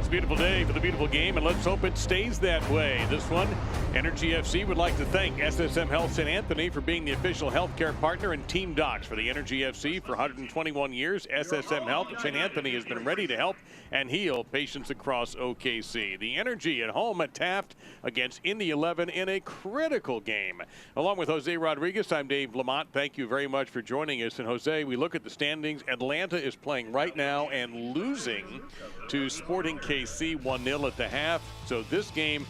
a beautiful day for the beautiful game, and let's hope it stays that way. This one, Energy FC would like to thank SSM Health St. Anthony for being the official healthcare partner and team docs for the Energy FC for 121 years. SSM Health St. Anthony has been ready to help and heal patients across OKC. The Energy at home at Taft against Indy 11 in a critical game. Along with Jose Rodriguez, I'm Dave Lamont. Thank you very much for joining us. And Jose, we look at the standings. Atlanta is playing right now and losing to Sporting KC 1-0 at the half. So this game,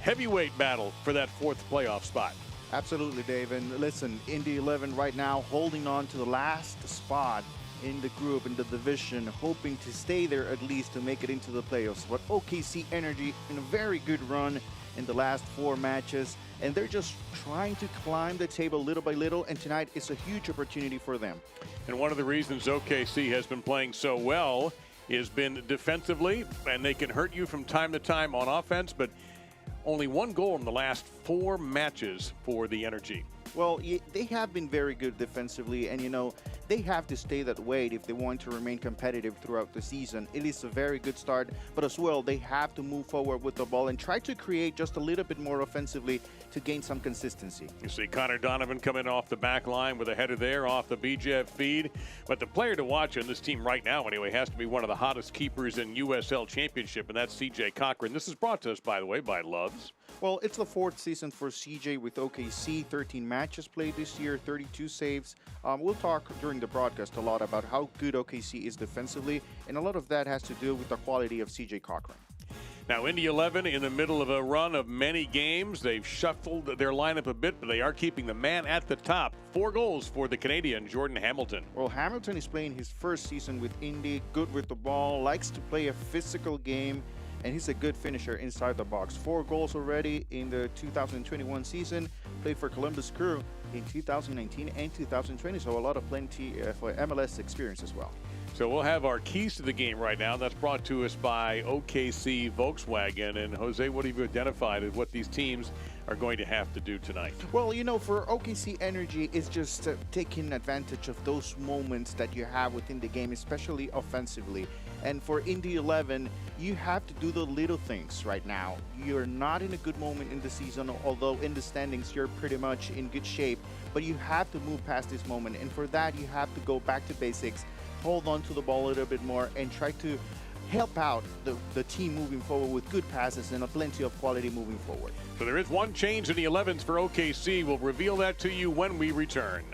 heavyweight battle for that fourth playoff spot. Absolutely, Dave. And listen, Indy 11 right now holding on to the last spot in the group, in the division, hoping to stay there at least to make it into the playoffs. But OKC Energy in a very good run in the last 4 matches, and they're just trying to climb the table little by little, and tonight is a huge opportunity for them. And one of the reasons OKC has been playing so well has been defensively, and they can hurt you from time to time on offense, but only 1 goal in the last 4 matches for the Energy. Well, they have been very good defensively, and, you know, they have to stay that way if they want to remain competitive throughout the season. It is a very good start, but as well, they have to move forward with the ball and try to create just a little bit more offensively to gain some consistency. You see Connor Donovan coming off the back line with a header there off the BJF feed. But the player to watch on this team right now, anyway, has to be one of the hottest keepers in USL Championship, and that's CJ Cochran. This is brought to us, by the way, by Love's. Well, it's the 4th season for CJ with OKC, 13 matches played this year, 32 saves. We'll talk during the broadcast a lot about how good OKC is defensively, and a lot of that has to do with the quality of CJ Cochran. Now, Indy 11 in the middle of a run of many games. They've shuffled their lineup a bit, but they are keeping the man at the top. 4 goals for the Canadian, Jordan Hamilton. Well, Hamilton is playing his first season with Indy, good with the ball, likes to play a physical game, and he's a good finisher inside the box. 4 goals already in the 2021 season. Played for Columbus Crew in 2019 and 2020, so a lot of plenty for MLS experience as well. So we'll have our keys to the game right now. That's brought to us by OKC Volkswagen. And Jose, what have you identified as what these teams are going to have to do tonight? Well, you know, for OKC Energy, it's just taking advantage of those moments that you have within the game, especially offensively. And for Indy 11, you have to do the little things right now. You're not in a good moment in the season, although in the standings you're pretty much in good shape, but you have to move past this moment. And for that, you have to go back to basics, hold on to the ball a little bit more, and try to help out the team moving forward with good passes and plenty of quality moving forward. So there is one change in the 11s for OKC. We'll reveal that to you when we return.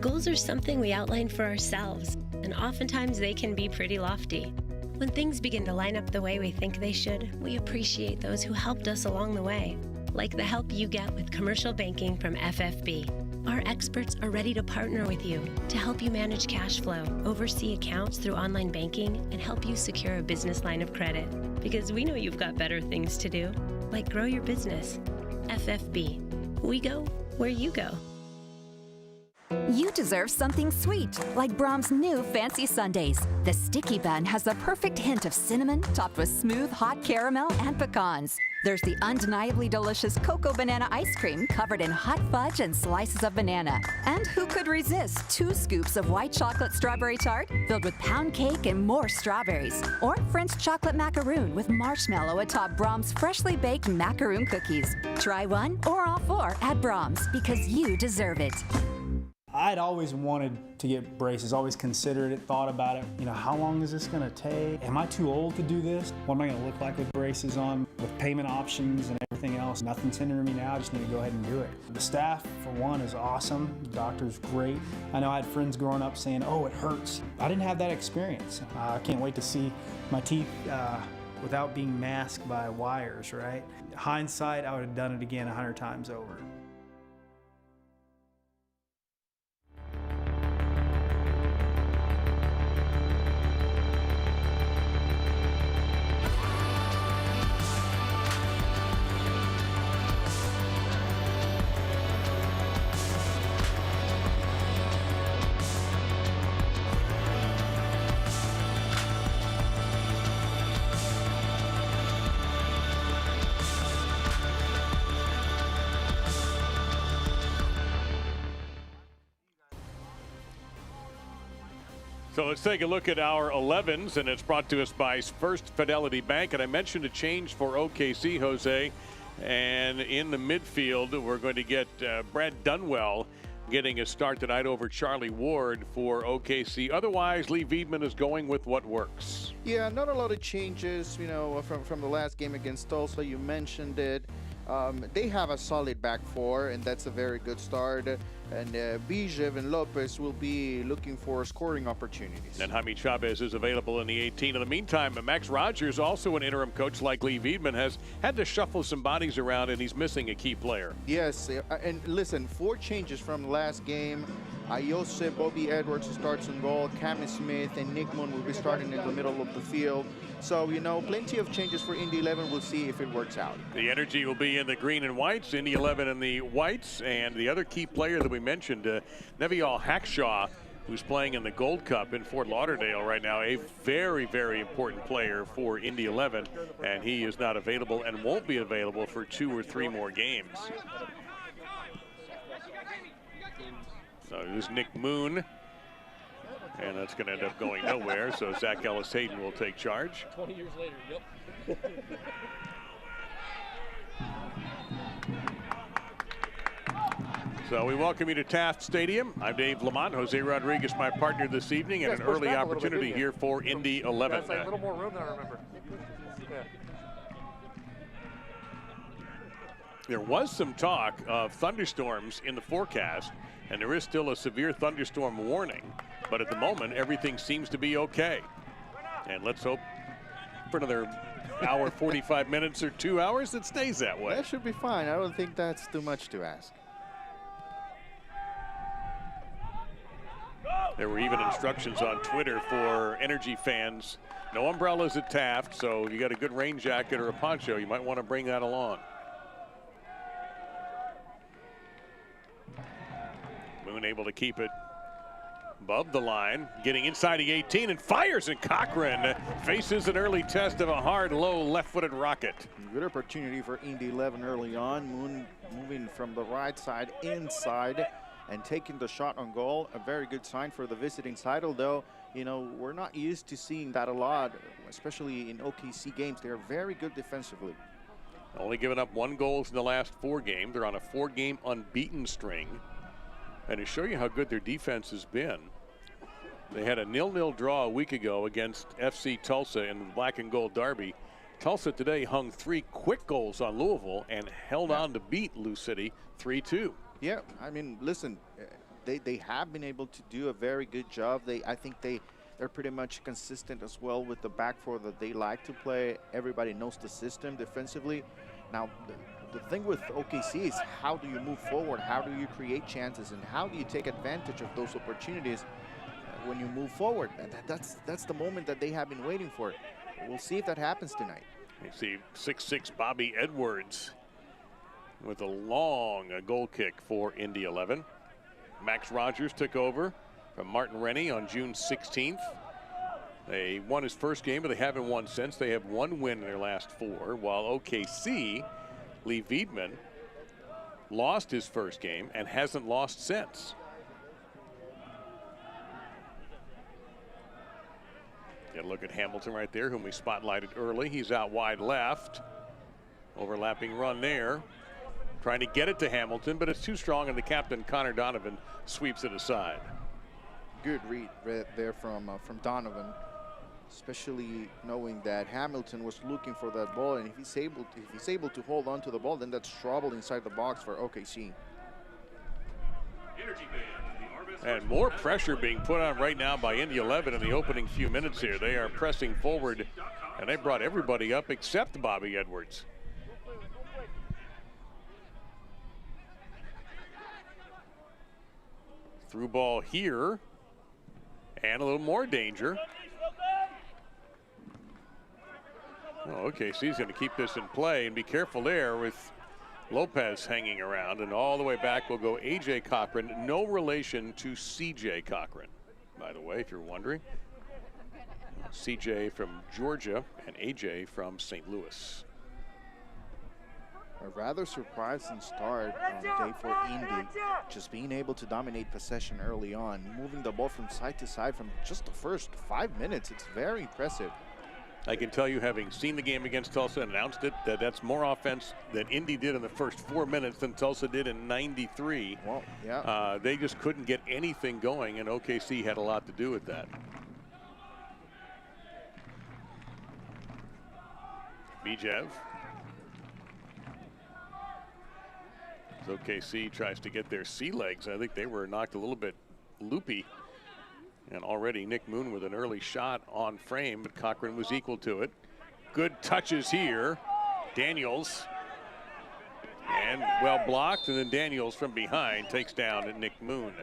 Goals are something we outline for ourselves, and oftentimes they can be pretty lofty. When things begin to line up the way we think they should, we appreciate those who helped us along the way, like the help you get with commercial banking from FFB. Our experts are ready to partner with you to help you manage cash flow, oversee accounts through online banking, and help you secure a business line of credit. Because we know you've got better things to do, like grow your business. FFB. We go where you go. You deserve something sweet, like Brahms' new fancy sundaes. The sticky bun has the perfect hint of cinnamon, topped with smooth hot caramel and pecans. There's the undeniably delicious cocoa banana ice cream covered in hot fudge and slices of banana. And who could resist 2 scoops of white chocolate strawberry tart filled with pound cake and more strawberries? Or French chocolate macaroon with marshmallow atop Brahms' freshly baked macaroon cookies. Try one or all 4 at Brahms, because you deserve it. I'd always wanted to get braces, always considered it, thought about it. You know, how long is this gonna take? Am I too old to do this? What am I gonna look like with braces on, with payment options and everything else? Nothing's hindering me now, I just need to go ahead and do it. The staff, for one, is awesome. The doctor's great. I know I had friends growing up saying, oh, it hurts. I didn't have that experience. I can't wait to see my teeth without being masked by wires, right? Hindsight, I would have done it again 100 times over. So let's take a look at our 11s, and it's brought to us by First Fidelity Bank. And I mentioned a change for OKC, Jose. And in the midfield, we're going to get Brad Dunwell getting a start tonight over Charlie Ward for OKC. Otherwise, Lee Veidman is going with what works. Yeah, not a lot of changes, from the last game against Tulsa. You mentioned it. They have a solid back four, and that's a very good start. And Bijev and Lopez will be looking for scoring opportunities. And Jaime Chavez is available in the 18. In the meantime, Max Rogers, also an interim coach like Lee Veidman, has had to shuffle some bodies around, and he's missing a key player. Yes, and listen, 4 changes from the last game. Ayose, Bobby Edwards starts in goal. Cam Smith and Nick Moon will be starting in the middle of the field. So, plenty of changes for Indy 11. We'll see if it works out. The Energy will be in the green and whites, Indy 11 in the whites. And the other key player that we mentioned, Nevial Hackshaw, who's playing in the Gold Cup in Fort Lauderdale right now, a very, very important player for Indy 11. And he is not available and won't be available for 2 or 3 more games. So there's Nick Moon, and that's going to end up going nowhere. So Zach Ellis-Hayden will take charge. 20 years later, yep. So we welcome you to Taft Stadium. I'm Dave Lamont, Jose Rodriguez, my partner this evening, and an early opportunity here for Indy 11. That's like a little more room than I remember. Yeah. There was some talk of thunderstorms in the forecast, and there is still a severe thunderstorm warning. But at the moment, everything seems to be okay. And let's hope for another hour, 45 minutes, or 2 hours that stays that way. That should be fine. I don't think that's too much to ask. There were even instructions on Twitter for Energy fans. No umbrellas at Taft, so if you got a good rain jacket or a poncho, you might want to bring that along. Moon able to keep it above the line, getting inside the 18 and fires, and Cochran faces an early test of a hard, low, left-footed rocket. Good opportunity for Indy 11 early on. Moon moving from the right side inside and taking the shot on goal. A very good sign for the visiting side, although, we're not used to seeing that a lot, especially in OKC games. They're very good defensively. Only given up 1 goal in the last 4 games. They're on a 4-game unbeaten string. And to show you how good their defense has been, they had a 0-0 draw a week ago against FC Tulsa in the black and gold derby. Tulsa today hung 3 quick goals on Louisville and held on to beat Lou City 3-2. Yeah, I mean, listen, they have been able to do a very good job. I think they're pretty much consistent as well with the back four that they like to play. Everybody knows the system defensively. Now, the thing with OKC is, how do you move forward? How do you create chances? And how do you take advantage of those opportunities when you move forward? That's the moment that they have been waiting for. We'll see if that happens tonight. You see 6'6" Bobby Edwards with a long goal kick for Indy 11. Max Rogers took over from Martin Rennie on June 16th. They won his first game, but they haven't won since. They have 1 win in their last 4, while OKC, Lee Veidman, lost his first game and hasn't lost since. Get a look at Hamilton right there, whom we spotlighted early. He's out wide left. Overlapping run there. Trying to get it to Hamilton, but it's too strong, and the captain, Connor Donovan, sweeps it aside. Good read there from Donovan, especially knowing that Hamilton was looking for that ball, and if he's able to hold on to the ball, then that's trouble inside the box for OKC. And more pressure being put on right now by Indy 11 in the opening few minutes here. They are pressing forward, and they brought everybody up except Bobby Edwards. Through ball here, and a little more danger. Oh, OKC's going to keep this in play, and be careful there with Lopez hanging around, and all the way back will go A.J. Cochran, no relation to C.J. Cochran, by the way, if you're wondering. C.J. from Georgia and A.J. from St. Louis. A rather surprising start on day for Indy. Just being able to dominate possession early on, moving the ball from side to side from just the first 5 minutes. It's very impressive. I can tell you, having seen the game against Tulsa and announced it, that that's more offense that Indy did in the first 4 minutes than Tulsa did in 93. Well, yeah. They just couldn't get anything going, and OKC had a lot to do with that. Bijev. OKC tries to get their sea legs. I think they were knocked a little bit loopy. And already Nick Moon with an early shot on frame, but Cochran was equal to it. Good touches here. Daniels. And well blocked, and then Daniels from behind takes down Nick Moon.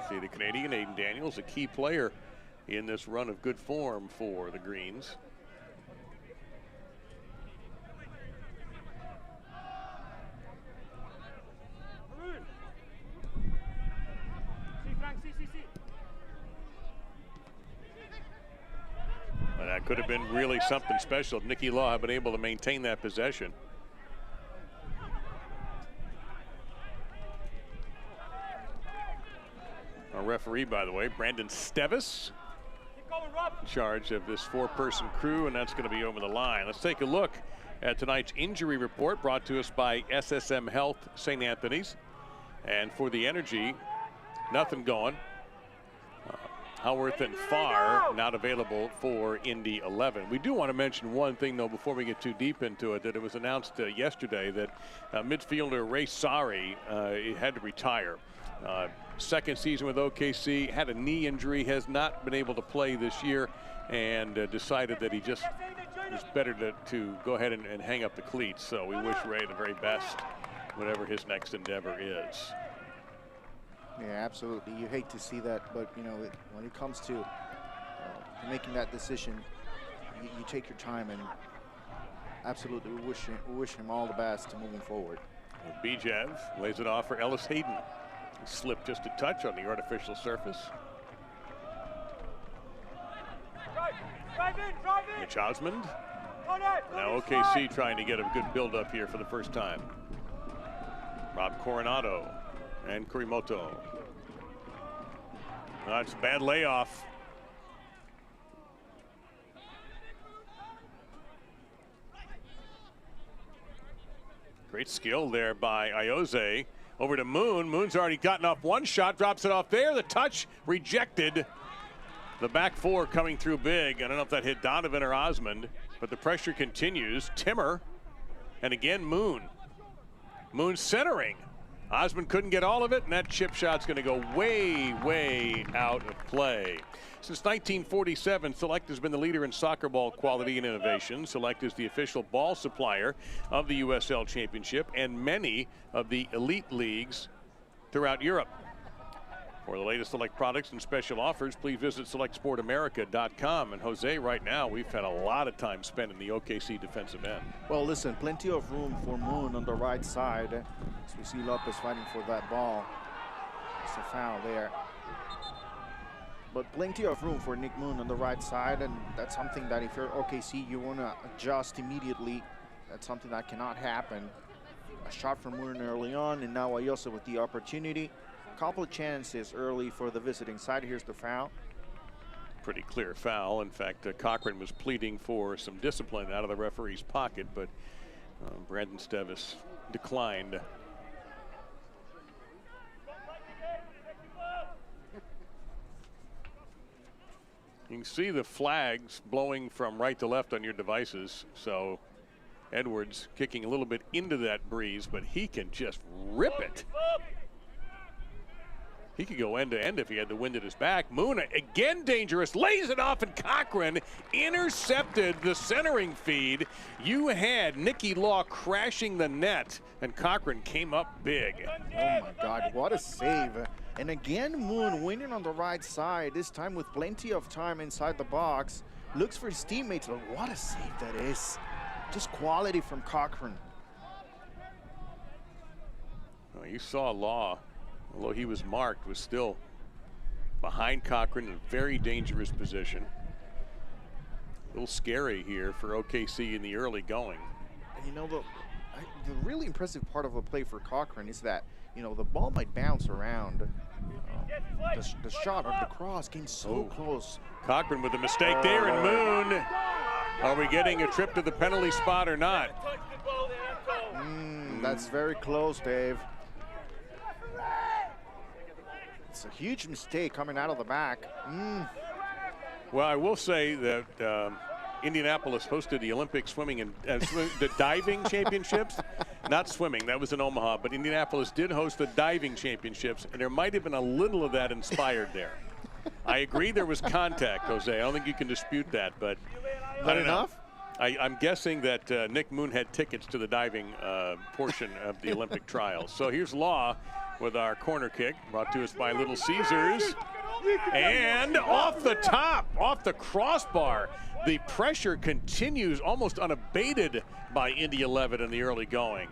See the Canadian, Aiden Daniels, a key player in this run of good form for the Greens. And that could have been really something special if Nicky Law had been able to maintain that possession. Our referee, by the way, Brandon Stevis, in charge of this four-person crew, and that's going to be over the line. Let's take a look at tonight's injury report brought to us by SSM Health St. Anthony's. And for the Energy, nothing going. Howarth and Farr not available for Indy 11. We do want to mention one thing, though, before we get too deep into it, that it was announced yesterday that midfielder Ray Sari had to retire. Second season with OKC, had a knee injury, has not been able to play this year, and decided that he just was better to go ahead and hang up the cleats. So we wish Ray the very best, whatever his next endeavor is. Yeah, absolutely. You hate to see that, but you know, when it comes to making that decision, you take your time, and absolutely we wish him all the best moving forward. Well, Bijev lays it off for Ellis Hayden. He slipped just a touch on the artificial surface. Mitch Osmond. Now OKC trying to get a good build-up here for the first time. Rob Coronado and Kurimoto. That's a bad layoff. Great skill there by Ioze. Over to Moon. Moon's already gotten off one shot, drops it off there. The touch rejected. The back four coming through big. I don't know if that hit Donovan or Osmond, but the pressure continues. Timmer, and again Moon. Moon centering. Osmond couldn't get all of it, and that chip shot's going to go way, way out of play. Since 1947, Select has been the leader in soccer ball quality and innovation. Select is the official ball supplier of the USL Championship and many of the elite leagues throughout Europe. For the latest Select products and special offers, please visit SelectSportAmerica.com. And Jose, right now, we've had a lot of time spent in the OKC defensive end. Well, listen, plenty of room for Moon on the right side. As we see Lopez fighting for that ball. It's a foul there. But plenty of room for Nick Moon on the right side, and that's something that if you're OKC, you want to adjust immediately. That's something that cannot happen. A shot from Moon early on, and now Ayosa with the opportunity. Couple of chances early for the visiting side. Here's the foul. Pretty clear foul. In fact, Cochran was pleading for some discipline out of the referee's pocket, but Brandon Stevis declined. You can see the flags blowing from right to left on your devices. So Edwards kicking a little bit into that breeze, but he can just rip it. He could go end to end if he had the wind at his back. Moon again dangerous, lays it off, and Cochran intercepted the centering feed. You had Nicky Law crashing the net, and Cochran came up big. Oh my God, what a save. And again, Moon winning on the right side, this time with plenty of time inside the box. Looks for his teammates, but what a save that is. Just quality from Cochran. Oh, you saw Law, although he was marked, was still behind Cochran in a very dangerous position. A little scary here for OKC in the early going. And you know, the really impressive part of the play for Cochran is that, you know, the ball might bounce around. The shot or the cross came so close. Cochran with a mistake there, and Moon. Are we getting a trip to the penalty spot or not? That's very close, Dave. It's a huge mistake coming out of the back. Well, I will say that Indianapolis hosted the Olympic swimming and the diving championships. Not swimming, that was in Omaha, but Indianapolis did host the diving championships, and there might have been a little of that inspired there. I agree there was contact, Jose. I don't think you can dispute that, but not enough. I'm guessing that Nick Moon had tickets to the diving portion of the Olympic trials. So here's Law with our corner kick, brought to us by Little Caesars. And off the top, off the crossbar. The pressure continues almost unabated by Indy 11 in the early going.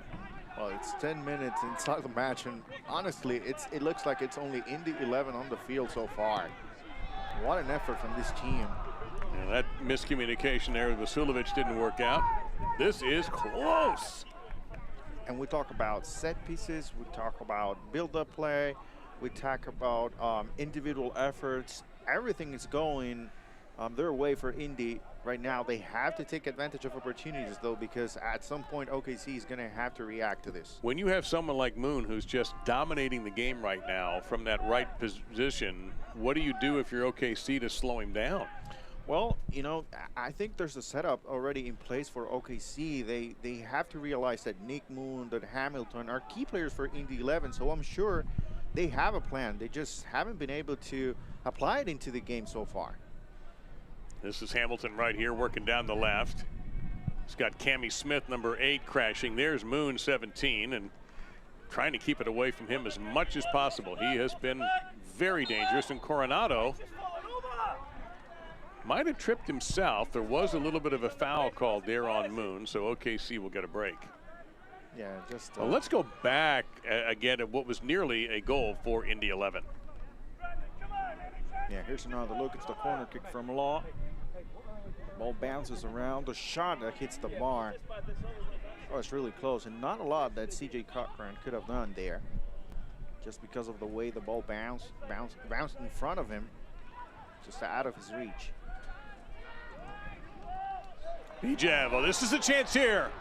Well, it's 10 minutes inside the match, and honestly, it looks like it's only Indy 11 on the field so far. What an effort from this team. And that miscommunication there with Vasilovic didn't work out. This is close. And we talk about set pieces, we talk about build-up play, we talk about individual efforts. Everything is going their way for Indy right now. They have to take advantage of opportunities, though, because at some point OKC is going to have to react to this. When you have someone like Moon who's just dominating the game right now from that right position, what do you do if you're OKC to slow him down? Well, you know, I think there's a setup already in place for OKC. They have to realize that Nick Moon, that Hamilton are key players for Indy 11, so I'm sure they have a plan. They just haven't been able to apply it into the game so far. This is Hamilton right here working down the left. He's got Cammie Smith, number 8, crashing. There's Moon, 17, and trying to keep it away from him as much as possible. He has been very dangerous, and Coronado might have tripped himself. There was a little bit of a foul called there on Moon, so OKC will get a break. Yeah, just... Well, let's go back again at what was nearly a goal for Indy 11. Yeah, here's another look. It's the corner kick from Law. Ball bounces around. The shot that hits the bar. Oh, it's really close, and not a lot that C.J. Cochran could have done there, just because of the way the ball bounced in front of him, just out of his reach. Bijev, well, this is a chance here.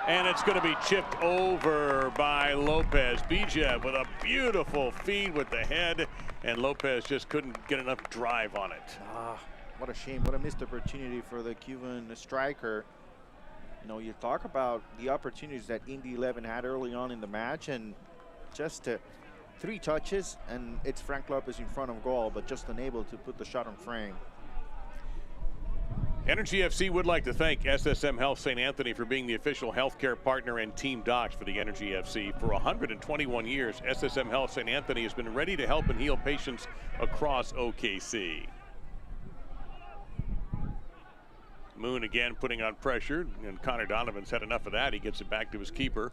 And it's going to be chipped over by Lopez. Bijev with a beautiful feed with the head, and Lopez just couldn't get enough drive on it. What a shame. What a missed opportunity for the Cuban striker. You know, you talk about the opportunities that Indy 11 had early on in the match, and just 3 touches, and it's Frank Lopez in front of goal, but just unable to put the shot on frame. Energy FC would like to thank SSM Health St. Anthony for being the official healthcare partner and team docs for the Energy FC. For 121 years, SSM Health St. Anthony has been ready to help and heal patients across OKC. Moon again putting on pressure, and Connor Donovan's had enough of that. He gets it back to his keeper.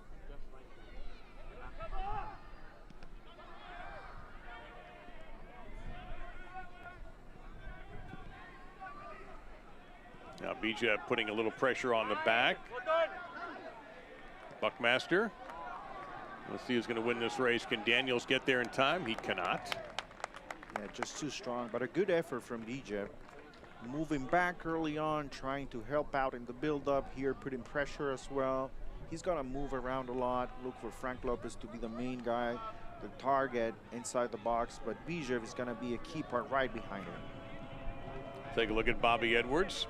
Now Bijev putting a little pressure on the back. Buckmaster. Let's see who's going to win this race. Can Daniels get there in time? He cannot. Yeah, just too strong, but a good effort from Bijev. Moving back early on, trying to help out in the build-up here, putting pressure as well. He's going to move around a lot, look for Frank Lopez to be the main guy, the target inside the box, but Bijev is going to be a key part right behind him. Take a look at Bobby Edwards,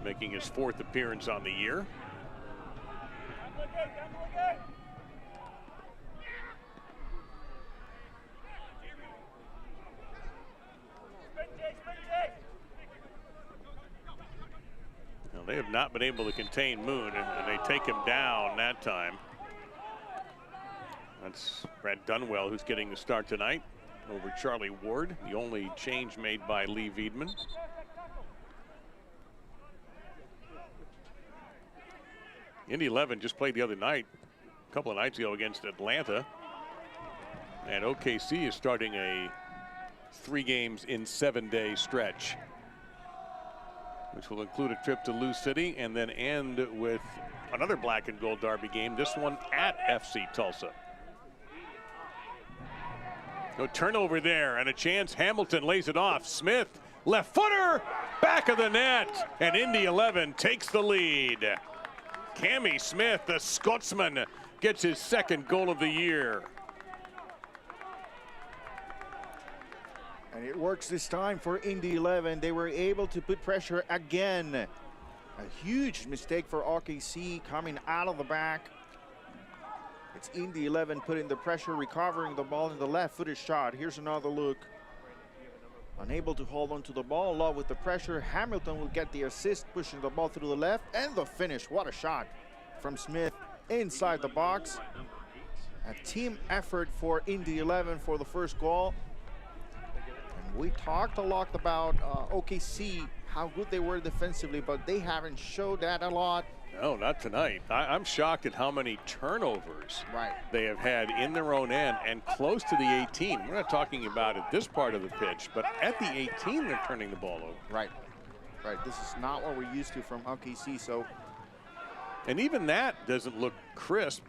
making his 4th appearance on the year. Now, they have not been able to contain Moon, and they take him down that time. That's Brad Dunwell who's getting the start tonight over Charlie Ward, the only change made by Lee Wiedemann. Indy 11 just played the other night, a couple of nights ago, against Atlanta. And OKC is starting a 3 games in 7-day stretch. which will include a trip to Lou City and then end with another black and gold derby game, this one at FC Tulsa. No turnover there, and a chance. Hamilton lays it off. Smith, left footer, back of the net, and Indy 11 takes the lead. Cammy Smith, the Scotsman, gets his second goal of the year. And it works this time for Indy 11. They were able to put pressure again. A huge mistake for OKC coming out of the back. It's Indy 11 putting the pressure, recovering the ball in the left-footed shot. Here's another look. Unable to hold on to the ball, Law with the pressure. Hamilton will get the assist, pushing the ball through the left, and the finish. What a shot from Smith inside the box. A team effort for Indy 11 for the first goal. And we talked a lot about OKC, how good they were defensively, but they haven't showed that a lot. No, not tonight. I'm shocked at how many turnovers they have had in their own end and close to the 18. We're not talking about at this part of the pitch, but at the 18 they're turning the ball over. Right. This is not what we're used to from OKC. So, and even that doesn't look crisp.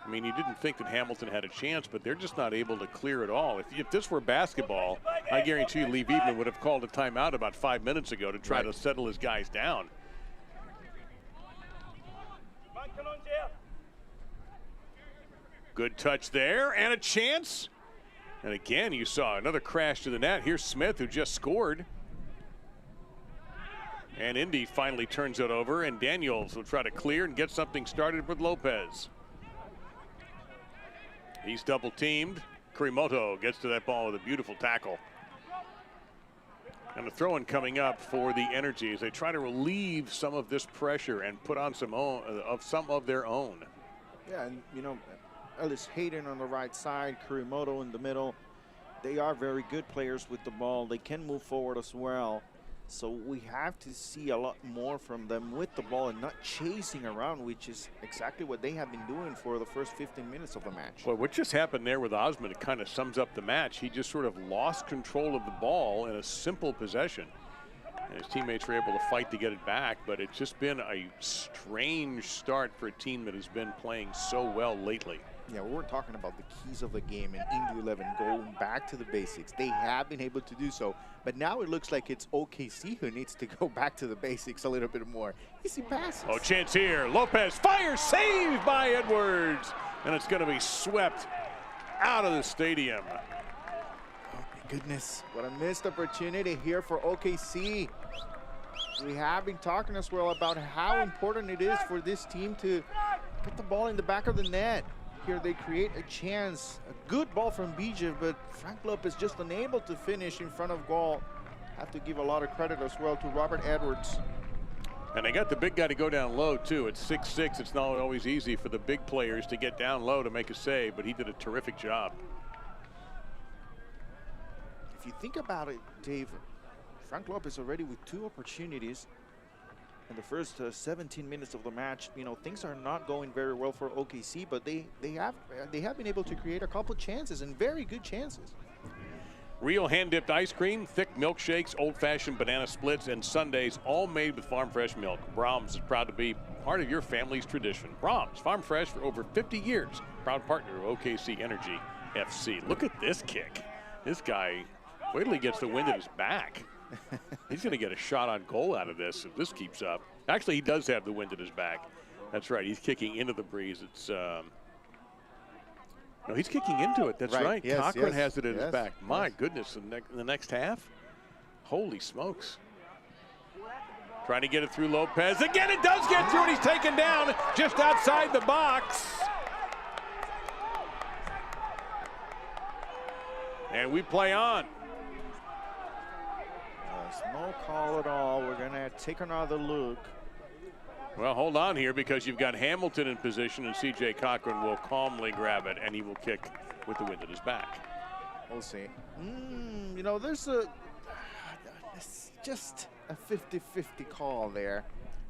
I mean, you didn't think that Hamilton had a chance, but they're just not able to clear it all. If this were basketball, I guarantee you Lee Viedman would have called a timeout about 5 minutes ago to try to settle his guys down. Good touch there, and a chance. And again, you saw another crash to the net. Here's Smith, who just scored. And Indy finally turns it over, and Daniels will try to clear and get something started with Lopez. He's double teamed. Kurimoto gets to that ball with a beautiful tackle. And a throw-in coming up for the Energy as they try to relieve some of this pressure and put on some of their own. Yeah, and you know, Ellis Hayden on the right side, Kurimoto in the middle. They are very good players with the ball. They can move forward as well. So we have to see a lot more from them with the ball and not chasing around, which is exactly what they have been doing for the first 15 minutes of the match. Well, what just happened there with Osmond, it kind of sums up the match. He just sort of lost control of the ball in a simple possession. And his teammates were able to fight to get it back, but it's just been a strange start for a team that has been playing so well lately. Yeah, we were talking about the keys of the game and Indy 11 going back to the basics. They have been able to do so, but now it looks like it's OKC who needs to go back to the basics a little bit more. Easy passes. Oh, chance here. Lopez fires, saved by Edwards, and it's going to be swept out of the stadium. Oh my goodness, what a missed opportunity here for OKC. We have been talking as well about how important it is for this team to put the ball in the back of the net. Here they create a chance, a good ball from Bijev, but Frank Lopez just unable to finish in front of goal. Have to give a lot of credit as well to Robert Edwards. And they got the big guy to go down low too. At 6'6", it's not always easy for the big players to get down low to make a save, but he did a terrific job. If you think about it, Dave, Frank Lopez already with 2 opportunities in the first 17 minutes of the match. You know, things are not going very well for OKC, but they have been able to create a couple chances, and very good chances. Real hand-dipped ice cream, thick milkshakes, old-fashioned banana splits, and sundaes, all made with farm fresh milk. Brahms is proud to be part of your family's tradition. Brahms, farm fresh for over 50 years. Proud partner of OKC Energy FC. Look at this kick. This guy, wait till he gets the wind at his back. He's going to get a shot on goal out of this if this keeps up. Actually, he does have the wind at his back. That's right. He's kicking into the breeze. It's no, he's kicking into it. That's right. Yes, Cochran yes, has it at his back. My yes. goodness, in the next half? Holy smokes. Trying to get it through Lopez. Again, it does get through, and he's taken down just outside the box. And we play on. There's no call at all. We're going to take another look. Well, hold on here, because you've got Hamilton in position, and C.J. Cochran will calmly grab it, and he will kick with the wind at his back. We'll see. You know, it's just a 50-50 call there.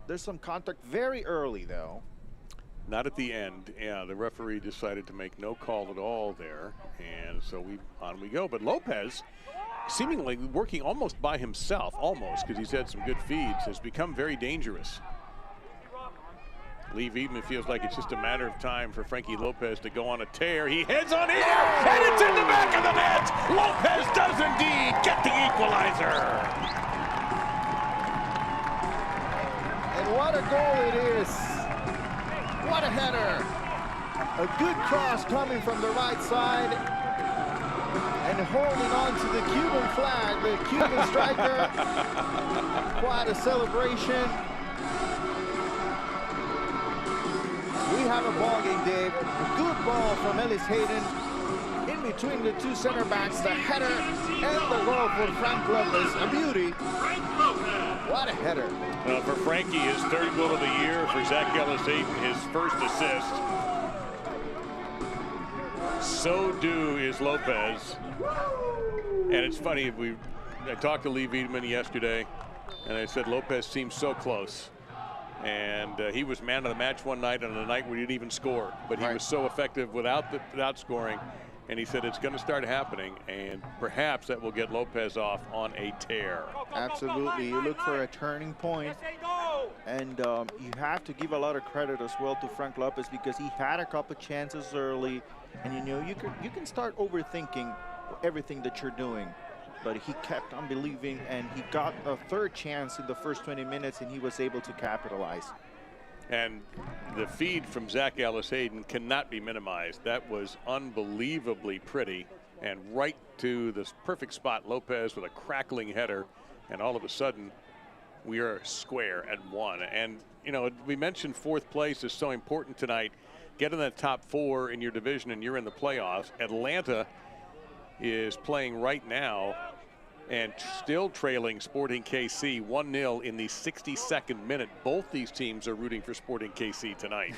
There's some contact very early, though. Not at the end. Yeah, the referee decided to make no call at all there, and so on we go. But Lopez seemingly working almost by himself, almost, because he's had some good feeds, has become very dangerous. Lee Veidman feels like it's just a matter of time for Frankie Lopez to go on a tear. He heads on in, and it's in the back of the net. Lopez does indeed get the equalizer. And what a goal it is. What a header. A good cross coming from the right side and holding on to the Cuban flag, the Cuban striker. Quite a celebration. We have a ball game, Dave. A good ball from Ellis Hayden. In between the two center backs, the header and the goal for Frank Lopez. A beauty. What a header. For Frankie, his third goal of the year. For Zach Ellis Hayden, his first assist. So do is Lopez. And it's funny, I talked to Lee Veidman yesterday, and I said Lopez seems so close. And he was man of the match one night on a night where he didn't even score. But he was so effective without scoring. And he said it's going to start happening, and perhaps that will get Lopez off on a tear. Absolutely. You look for a turning point. And you have to give a lot of credit as well to Frank Lopez, because he had a couple chances early. And you know, you can start overthinking everything that you're doing. But he kept on believing, and he got a third chance in the first 20 minutes, and he was able to capitalize. And the feed from Zach Ellis Hayden cannot be minimized. That was unbelievably pretty, and right to this perfect spot. Lopez with a crackling header, and all of a sudden we are square at 1. And you know, we mentioned fourth place is so important tonight. Get in that top 4 in your division and you're in the playoffs. Atlanta is playing right now and still trailing Sporting KC 1-0 in the 62nd minute. Both these teams are rooting for Sporting KC tonight.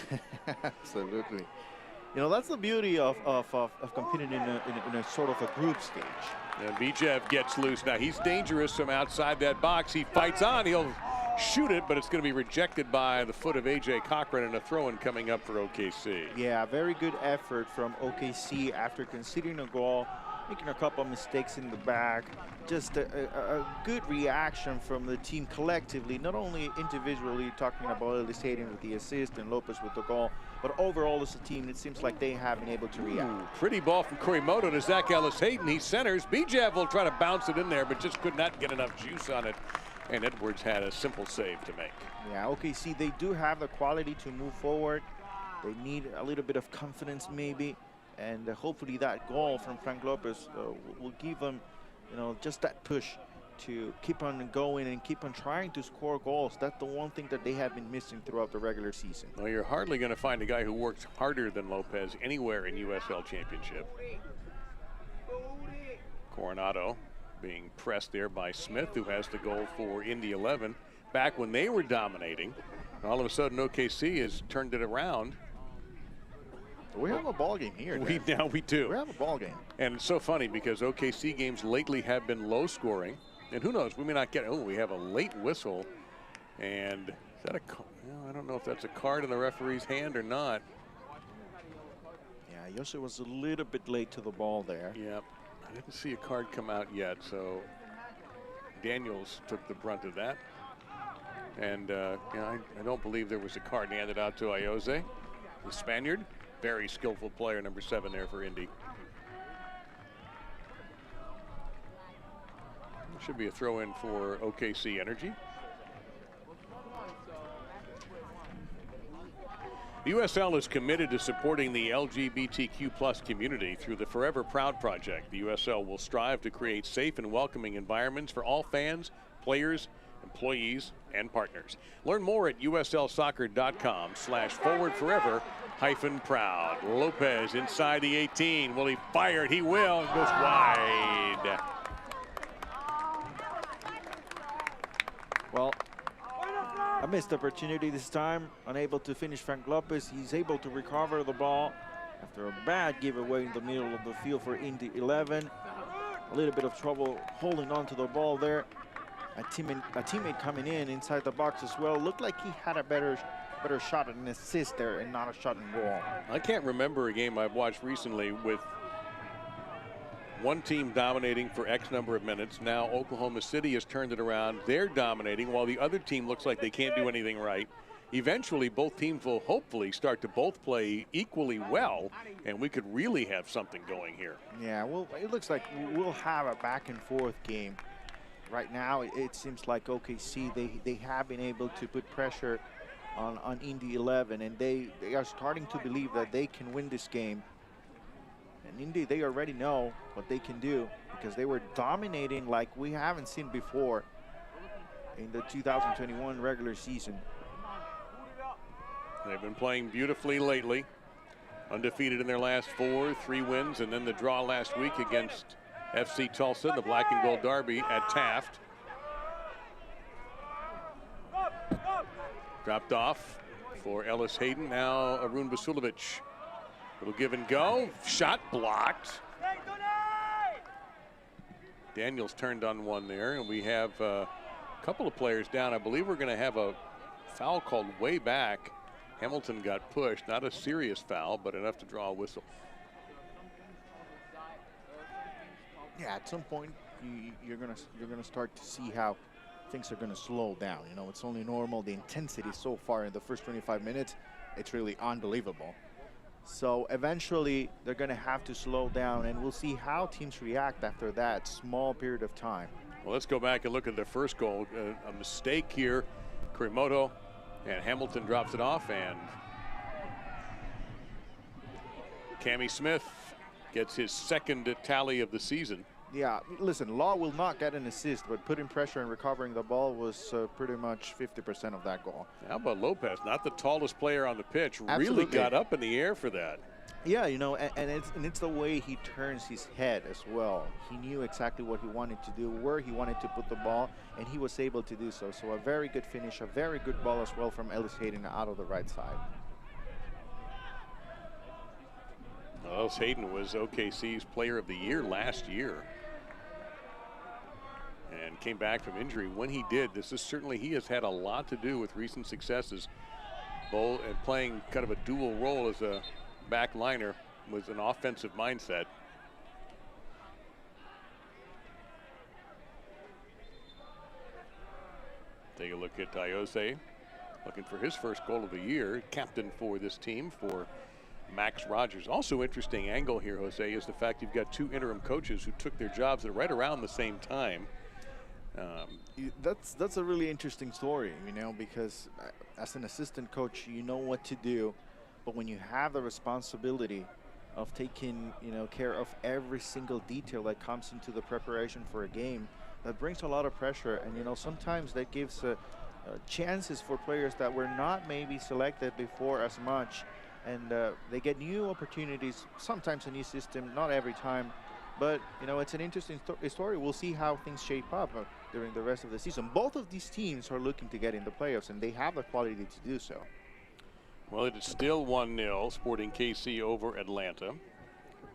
Absolutely. You know, that's the beauty of competing in a sort of a group stage. And Bijev gets loose. Now he's dangerous from outside that box. He fights on. He'll shoot it, but it's going to be rejected by the foot of AJ Cochran, and a throw-in coming up for OKC. Yeah, very good effort from OKC after conceding a goal, making a couple of mistakes in the back. Just a good reaction from the team collectively, not only individually, talking about Ellis Hayden with the assist and Lopez with the goal, but overall as a team, it seems like they have been able to react. Pretty ball from Kurimoto to Zach Ellis Hayden. He centers. Bijev will try to bounce it in there, but just could not get enough juice on it. And Edwards had a simple save to make. Yeah, OKC, they do have the quality to move forward. They need a little bit of confidence maybe. And hopefully that goal from Frank Lopez will give them, you know, just that push to keep on going and keep on trying to score goals. That's the one thing that they have been missing throughout the regular season. Well, you're hardly going to find a guy who works harder than Lopez anywhere in USL Championship. Coronado being pressed there by Smith, who has the goal for Indy 11. Back when they were dominating, all of a sudden OKC has turned it around. We have a ball game here. Now we do. We have a ball game. And it's so funny because OKC games lately have been low scoring. And who knows, we may not get, oh, we have a late whistle. And is that a, well, I don't know if that's a card in the referee's hand or not. Yeah, Yossi was a little bit late to the ball there. Yep. I didn't see a card come out yet, so Daniels took the brunt of that. And I don't believe there was a card handed out to Ayoze, the Spaniard. Very skillful player, number 7 there for Indy. Should be a throw in for OKC Energy. USL is committed to supporting the LGBTQ+ community through the Forever Proud project. The USL will strive to create safe and welcoming environments for all fans, players, employees, and partners. Learn more at uslsoccer.com/forwardforever-proud. Lopez inside the 18. Will he fire it? He will. It goes wide. Well, a missed opportunity this time. Unable to finish Frank Lopez. He's able to recover the ball after a bad giveaway in the middle of the field for Indy 11. A little bit of trouble holding on to the ball there. A teammate coming in inside the box as well. Looked like he had a better shot at an assist there and not a shot in goal. I can't remember a game I've watched recently with one team dominating for X number of minutes. Now Oklahoma City has turned it around. They're dominating while the other team looks like they can't do anything right. Eventually, both teams will hopefully start to both play equally well, and we could really have something going here. Yeah, well, it looks like we'll have a back and forth game. Right now, it seems like OKC, they have been able to put pressure on Indy 11, and they are starting to believe that they can win this game. And Indy, they already know what they can do because they were dominating like we haven't seen before in the 2021 regular season. They've been playing beautifully lately. Undefeated in their last 4, 3 wins, and then the draw last week against FC Tulsa, the black and gold derby at Taft. Dropped off for Ellis Hayden. Now Arun Vasilovic. Little give and go. Shot blocked. Daniels turned on one there, and we have a couple of players down. I believe we're going to have a foul called way back. Hamilton got pushed. Not a serious foul, but enough to draw a whistle. Yeah, at some point you're gonna start to see how things are gonna slow down. You know, it's only normal. The intensity so far in the first 25 minutes, it's really unbelievable. So eventually they're gonna have to slow down, and we'll see how teams react after that small period of time. Well, let's go back and look at the first goal. A mistake here. Kurimoto and Hamilton drops it off, and Cammie Smith gets his second tally of the season. Yeah, listen, Law will not get an assist, but putting pressure and recovering the ball was pretty much 50% of that goal. How about Lopez? Not the tallest player on the pitch. Absolutely. Really got up in the air for that. Yeah, you know, and it's the way he turns his head as well. He knew exactly what he wanted to do, where he wanted to put the ball, and he was able to do so. So a very good finish, a very good ball as well from Ellis Hayden out of the right side. Ellis Hayden was OKC's player of the year last year and came back from injury. When he did, this is certainly, he has had a lot to do with recent successes, both and playing kind of a dual role as a back liner with an offensive mindset. Take a look at Iose, looking for his first goal of the year, captain for this team for Max Rogers. Also interesting angle here, Jose, is the fact you've got 2 interim coaches who took their jobs at right around the same time. That's a really interesting story, you know, because as an assistant coach, you know what to do, but when you have the responsibility of taking, you know, care of every single detail that comes into the preparation for a game, that brings a lot of pressure, and you know, sometimes that gives chances for players that were not maybe selected before as much, and they get new opportunities, sometimes a new system, not every time. But, you know, it's an interesting story. We'll see how things shape up during the rest of the season. Both of these teams are looking to get in the playoffs, and they have the quality to do so. Well, it is still 1-0, Sporting KC over Atlanta.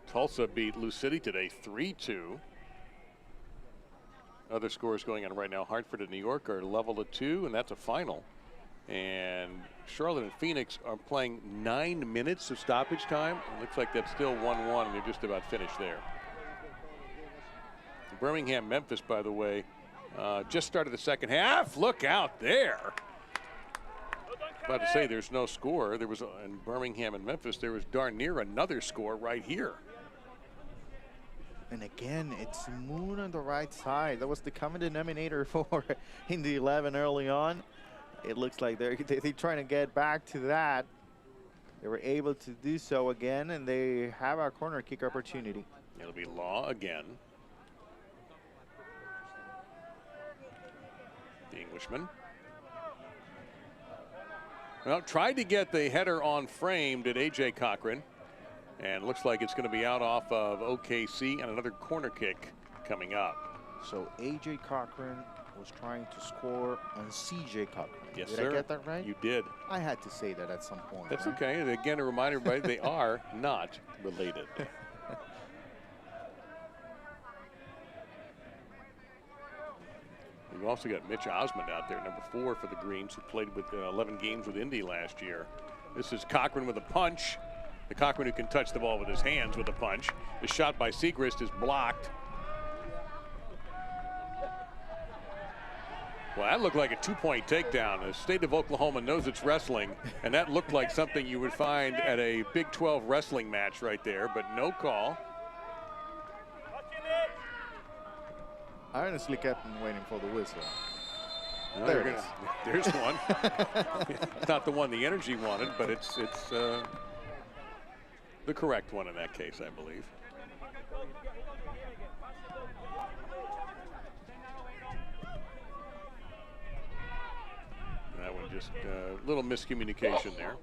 Tulsa beat Lou City today 3-2. Other scores going on right now. Hartford and New York are level at 2, and that's a final. And Charlotte and Phoenix are playing 9 minutes of stoppage time. It looks like that's still 1-1, and they're just about finished there. Birmingham, Memphis, by the way, just started the second half. Look out there. About to say there's no score. There was in Birmingham and Memphis, there was darn near another score right here. And again, it's Moon on the right side. That was the common denominator for Indy 11 early on. It looks like they're trying to get back to that. They were able to do so again, and they have a corner kick opportunity. It'll be Law again. The Englishman. Well, tried to get the header on frame, did A.J. Cochran. And looks like it's going to be out off of OKC, and another corner kick coming up. So A.J. Cochran was trying to score on C.J. Cochran. Yes, did sir. I get that right? You did. I had to say that at some point. That's right? okay. And again, a reminder, everybody, they are not related. We've also got Mitch Osmond out there, number 4 for the Greens, who played with 11 games with Indy last year. This is Cochran with a punch. The Cochran who can touch the ball with his hands with a punch. The shot by Segrist is blocked. Well, that looked like a two-point takedown. The state of Oklahoma knows it's wrestling, and that looked like something you would find at a Big 12 wrestling match right there, but no call. I honestly kept waiting for the whistle. Well, there it is. There's one. It's not the one the Energy wanted, but it's the correct one in that case, I believe. That one just a little miscommunication there.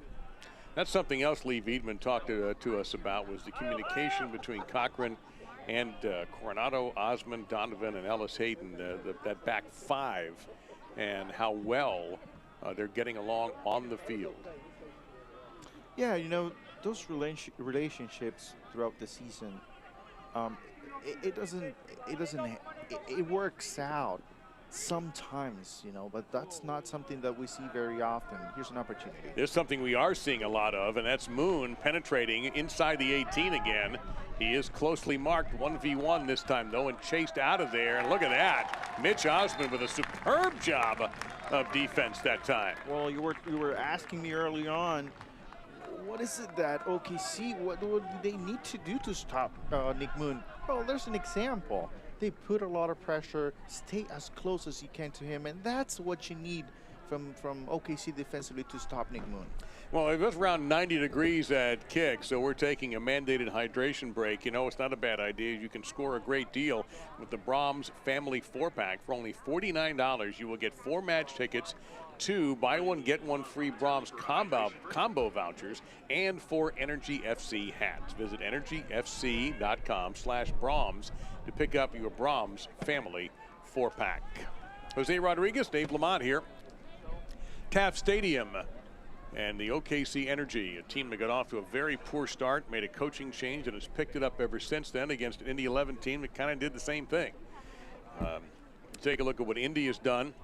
That's something else Lee Wiedemann talked to us about, was the communication between Cochran and Coronado, Osmond, Donovan, and Ellis Hayden, that back five, and how well they're getting along on the field. Yeah, you know, those relationships throughout the season, it works out sometimes, you know, but that's not something that we see very often. Here's an opportunity. There's something we are seeing a lot of, and that's Moon penetrating inside the 18 again. He is closely marked, 1v1 this time though, and chased out of there. And look at that, Mitch Osmond with a superb job of defense that time. Well, you were asking me early on, what is it that OKC, what do they need to do to stop Nick Moon? Well, there's an example. They put a lot of pressure, stay as close as you can to him, and that's what you need from OKC defensively to stop Nick Moon. Well, it was around 90 degrees at kick, so we're taking a mandated hydration break. You know, it's not a bad idea. You can score a great deal with the Brahms Family 4-pack. For only $49, you will get 4 match tickets, 2 buy one get one free Brahms combo vouchers, and 4 Energy FC hats. Visit energyfc.com/Brahms to pick up your Brahms Family 4-pack. Jose Rodriguez, Dave Lamont here. Taft Stadium and the OKC Energy, a team that got off to a very poor start, made a coaching change, and has picked it up ever since then against an Indy 11 team that kind of did the same thing. Take a look at what Indy has done.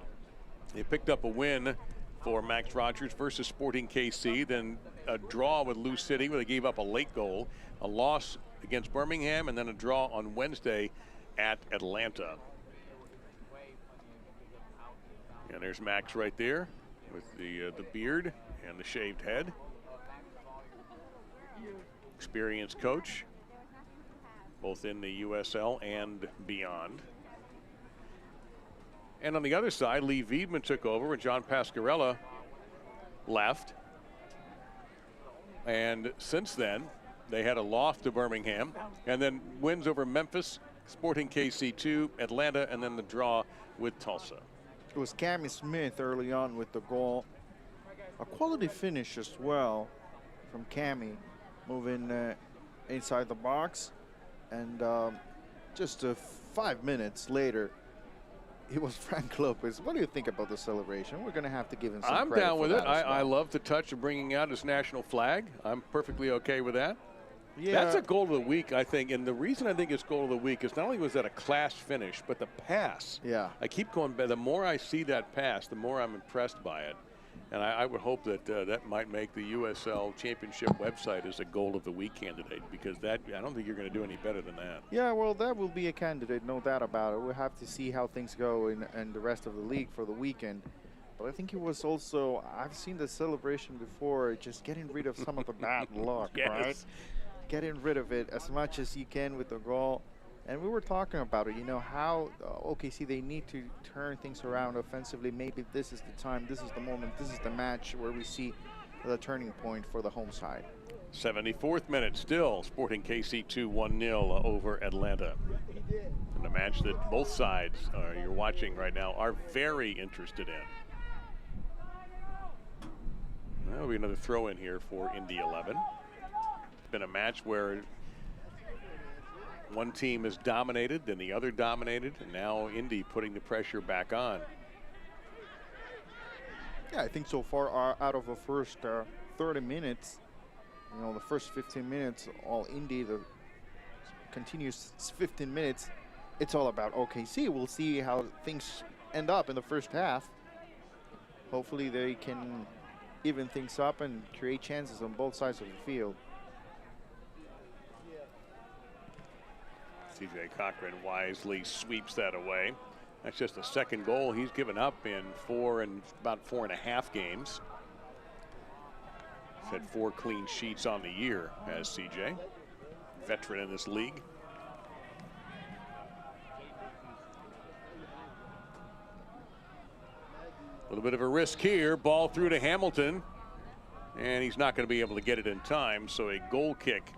They picked up a win for Max Rogers versus Sporting KC, then a draw with Lou City where they gave up a late goal, a loss against Birmingham, and then a draw on Wednesday at Atlanta. And there's Max right there with the beard and the shaved head. Experienced coach, both in the USL and beyond. And on the other side, Lee Wiedemann took over when John Pasquarella left. And since then, they had a loss to Birmingham, and then wins over Memphis, Sporting KC 2, Atlanta, and then the draw with Tulsa. It was Cammy Smith early on with the goal. A quality finish as well from Cammy, moving inside the box. And just 5 minutes later, it was Frank Lopez. What do you think about the celebration? We're going to have to give him some credit. I'm down with it. Well. I love the touch of bringing out his national flag. I'm perfectly okay with that. Yeah. That's a goal of the week, I think. And the reason I think it's goal of the week is not only was that a class finish, but the pass. Yeah. I keep going back. The more I see that pass, the more I'm impressed by it. And I would hope that that might make the USL Championship website as a goal of the week candidate, because that, I don't think you're going to do any better than that. Yeah, well, that will be a candidate, no doubt about it. We'll have to see how things go in the rest of the league for the weekend. But I think it was also, I've seen the celebration before, just getting rid of some of the bad luck, Yes. right? Getting rid of it as much as you can with the goal. And we were talking about it, you know, how OKC, they need to turn things around offensively. Maybe this is the time, this is the moment, this is the match where we see the turning point for the home side. 74th minute, still Sporting KC 2, 1-0 over Atlanta. And a match that both sides you're watching right now are very interested in. That'll be another throw in here for Indy 11. It's been a match where one team is dominated, then the other dominated, and now Indy putting the pressure back on. Yeah, I think so far out of the first 30 minutes, you know, the first 15 minutes, all Indy, the continuous 15 minutes, it's all about OKC. We'll see how things end up in the first half. Hopefully they can even things up and create chances on both sides of the field. CJ Cochran wisely sweeps that away. That's just the second goal he's given up in about 4.5 games. He's had 4 clean sheets on the year as CJ, veteran in this league. A little bit of a risk here. Ball through to Hamilton, and he's not going to be able to get it in time, so a goal kick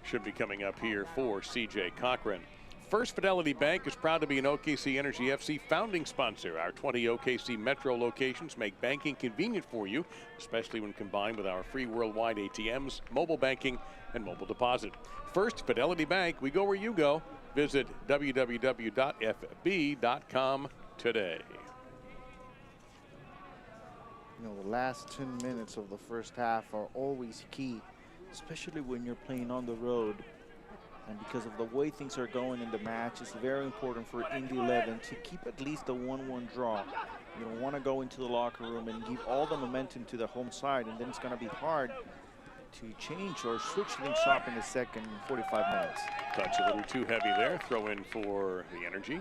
should be coming up here for CJ Cochran. First Fidelity Bank is proud to be an OKC Energy FC founding sponsor. Our 20 OKC Metro locations make banking convenient for you, especially when combined with our free worldwide ATMs, mobile banking, and mobile deposit. First Fidelity Bank, we go where you go. Visit www.fb.com today. You know, the last 10 minutes of the first half are always key, especially when you're playing on the road. And because of the way things are going in the match, it's very important for Indy 11 to keep at least a 1-1 draw. You don't want to go into the locker room and give all the momentum to the home side, and then it's going to be hard to change or switch things up in the second 45 minutes. Touch a little too heavy there. Throw in for the Energy.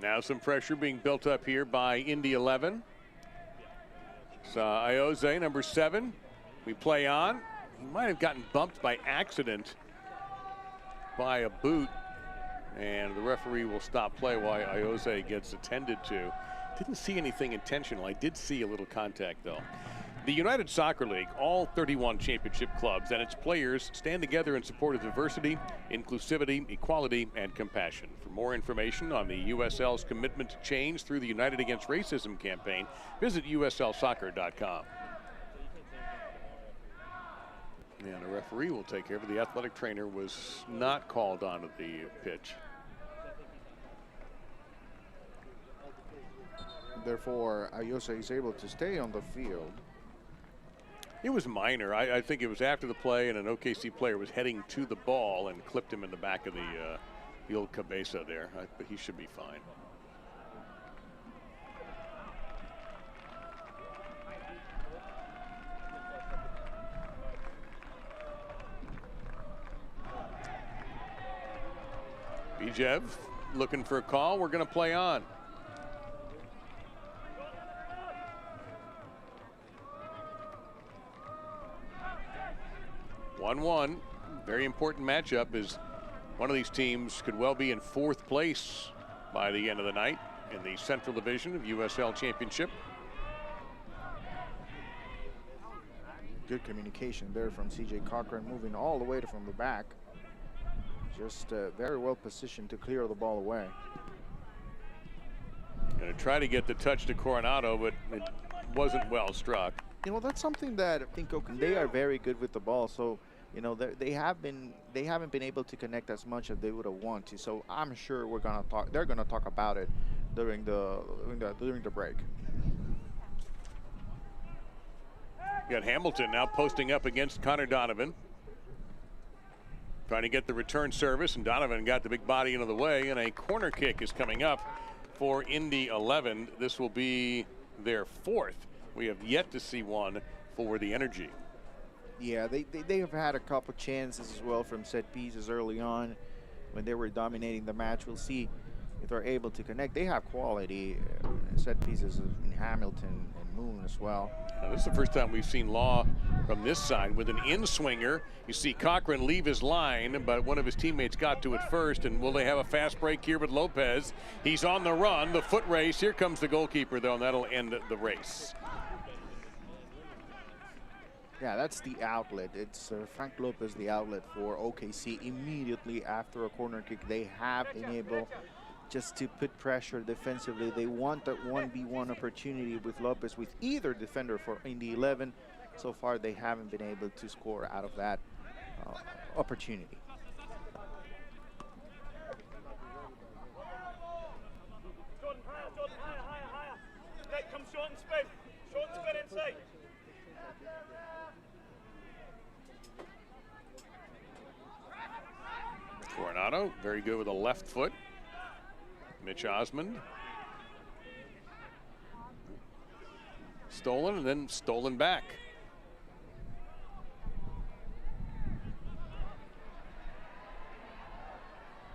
Now some pressure being built up here by Indy 11. So Ioze, number 7, we play on. He might have gotten bumped by accident by a boot, and the referee will stop play while Ioze gets attended to. Didn't see anything intentional. I did see a little contact though. The United Soccer League, all 31 championship clubs and its players stand together in support of diversity, inclusivity, equality, and compassion. For more information on the USL's commitment to change through the United Against Racism campaign, visit uslsoccer.com. And the referee will take care of it. The athletic trainer was not called onto the pitch. Therefore, Ioze is able to stay on the field. It was minor. I think it was after the play, and an OKC player was heading to the ball and clipped him in the back of the old cabeza there. But he should be fine. Bijev looking for a call. We're going to play on. One, very important matchup, as one of these teams could well be in 4th place by the end of the night in the Central Division of USL Championship. Good communication there from CJ Cochran, moving all the way from the back. Just very well positioned to clear the ball away. Going to try to get the touch to Coronado, but it wasn't well struck. You know, that's something that I think they are very good with the ball. So, you know, they haven't been able to connect as much as they would have wanted. So I'm sure they're gonna talk about it during the break. You got Hamilton now posting up against Connor Donovan, trying to get the return service, and Donovan got the big body into the way, and a corner kick is coming up for Indy 11. This will be their 4th. We have yet to see one for the Energy. Yeah, they have had a couple chances as well from set pieces early on when they were dominating the match. We'll see if they're able to connect. They have quality set pieces in Hamilton and Moon as well. Now, this is the first time we've seen Law from this side with an in-swinger. You see Cochran leave his line, but one of his teammates got to it first. And will they have a fast break here with Lopez? He's on the run, the foot race. Here comes the goalkeeper, though, and that'll end the race. Yeah, that's the outlet. It's Frank Lopez, the outlet for OKC. Immediately after a corner kick, they have been able just to put pressure defensively. They want that 1v1 opportunity with Lopez, with either defender for Indy 11. So far, they haven't been able to score out of that opportunity. Come short and spin. Short and spin inside. Coronado, very good with a left foot. Mitch Osmond. Stolen and then stolen back.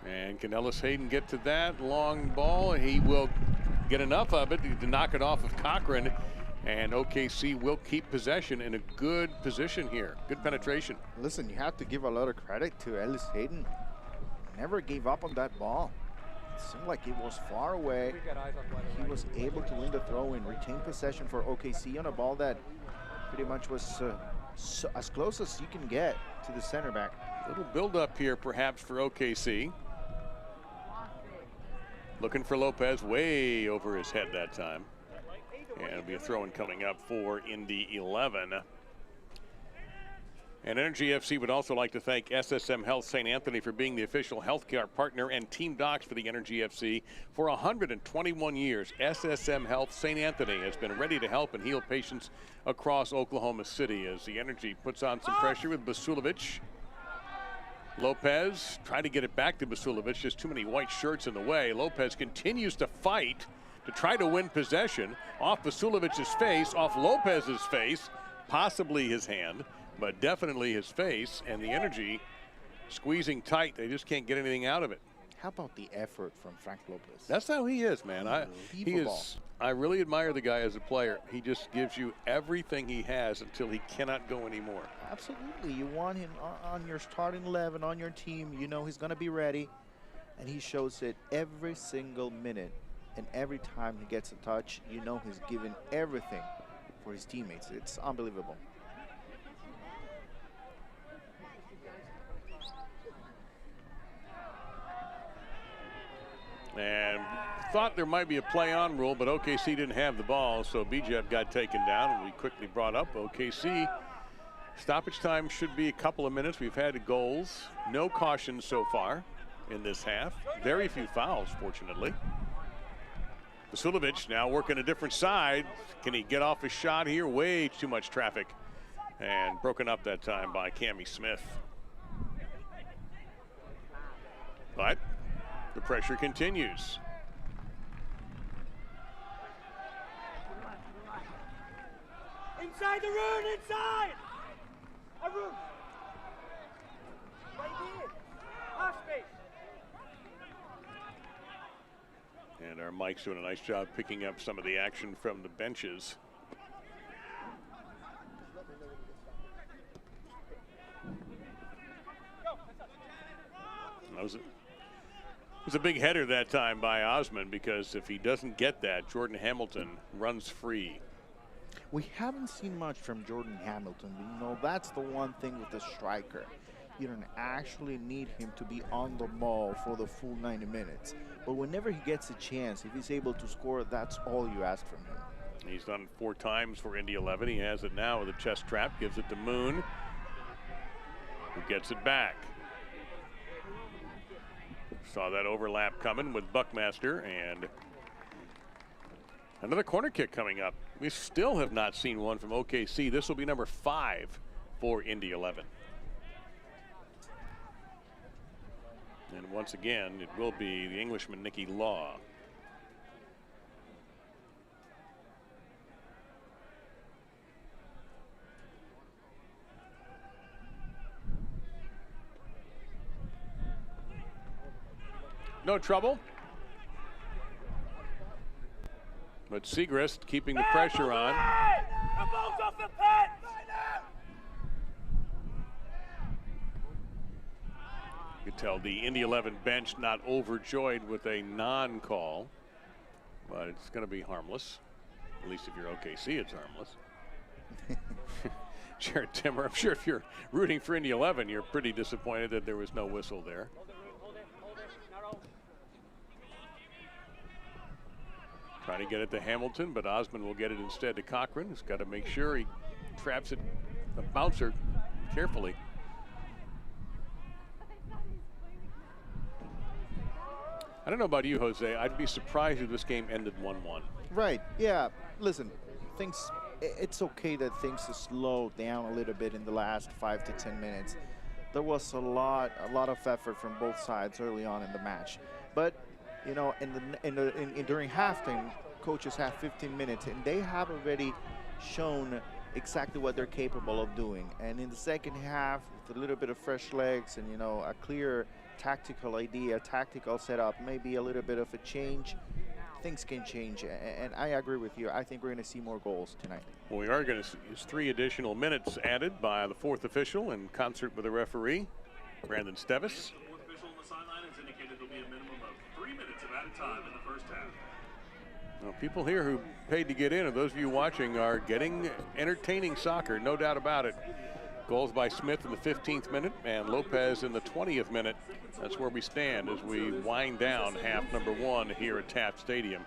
And can Ellis Hayden get to that long ball? He will get enough of it to knock it off of Cochran. And OKC will keep possession in a good position here. Good penetration. Listen, you have to give a lot of credit to Ellis Hayden. Never gave up on that ball. It seemed like it was far away. He was able to win the throw and retain possession for OKC on a ball that pretty much was as close as you can get to the center back. Little build-up here perhaps for OKC. Looking for Lopez, way over his head that time. And it'll be a throw-in coming up for Indy 11. And Energy FC would also like to thank SSM Health St. Anthony for being the official healthcare partner and team docs for the Energy FC. For 121 years, SSM Health St. Anthony has been ready to help and heal patients across Oklahoma City as the Energy puts on some pressure with Basulovic. Lopez tried to get it back to Basulovic, just too many white shirts in the way. Lopez continues to fight to try to win possession off Basulovic's face, off Lopez's face, possibly his hand, but definitely his face, and the Energy squeezing tight. They just can't get anything out of it. How about the effort from Frank Lopez? That's how he is, man. I really admire the guy as a player. He just gives you everything he has until he cannot go anymore. Absolutely. You want him on your starting 11, on your team. You know he's going to be ready, and he shows it every single minute. And every time he gets a touch, you know he's giving everything for his teammates. It's unbelievable. And thought there might be a play-on rule, but OKC didn't have the ball, so Bijev got taken down, and we quickly brought up OKC. Stoppage time should be a couple of minutes. We've had goals. No cautions so far in this half. Very few fouls, fortunately. Vasilovic now working a different side. Can he get off his shot here? Way too much traffic. And broken up that time by Cammie Smith. But the pressure continues. Inside the rune, inside! A rune! Right here! Half space! And our Mike's doing a nice job picking up some of the action from the benches. That was a big header that time by Osmond, because if he doesn't get that, Jordan Hamilton runs free. We haven't seen much from Jordan Hamilton. You know, that's the one thing with the striker. You don't actually need him to be on the ball for the full 90 minutes. But whenever he gets a chance, if he's able to score, that's all you ask from him. He's done it 4 times for Indy 11. He has it now with a chest trap, gives it to Moon, who gets it back. Saw that overlap coming with Buckmaster, and another corner kick coming up. We still have not seen one from OKC. This will be number 5 for Indy 11. And once again, it will be the Englishman, Nicky Law. No trouble. But Segrist keeping the pressure on. The ball's off the pad! You could tell the Indy 11 bench not overjoyed with a non-call, but it's going to be harmless. At least if you're OKC, it's harmless. Jared Timmer, I'm sure if you're rooting for Indy 11, you're pretty disappointed that there was no whistle there. Trying to get it to Hamilton, but Osmond will get it instead to Cochran. He's got to make sure he traps it, the bouncer, carefully. I don't know about you, Jose. I'd be surprised if this game ended 1-1. Right, yeah. Listen, it's okay that things slow down a little bit in the last 5 to 10 minutes. There was a lot of effort from both sides early on in the match. But, you know, during halftime, coaches have 15 minutes, and they have already shown exactly what they're capable of doing. And in the second half, with a little bit of fresh legs and, you know, a clear tactical idea, tactical setup, maybe a little bit of a change, things can change. And I agree with you. I think we're going to see more goals tonight. Well, we are going to see 3 additional minutes added by the 4th official in concert with the referee, Brandon Stevis. The 4th official on the sideline has indicated there'll be a minimum of 3 minutes of added time in the first half. Well, people here who paid to get in, and those of you watching, are getting entertaining soccer, no doubt about it. Goals by Smith in the 15th minute and Lopez in the 20th minute. That's where we stand as we wind down half number 1 here at Taft Stadium.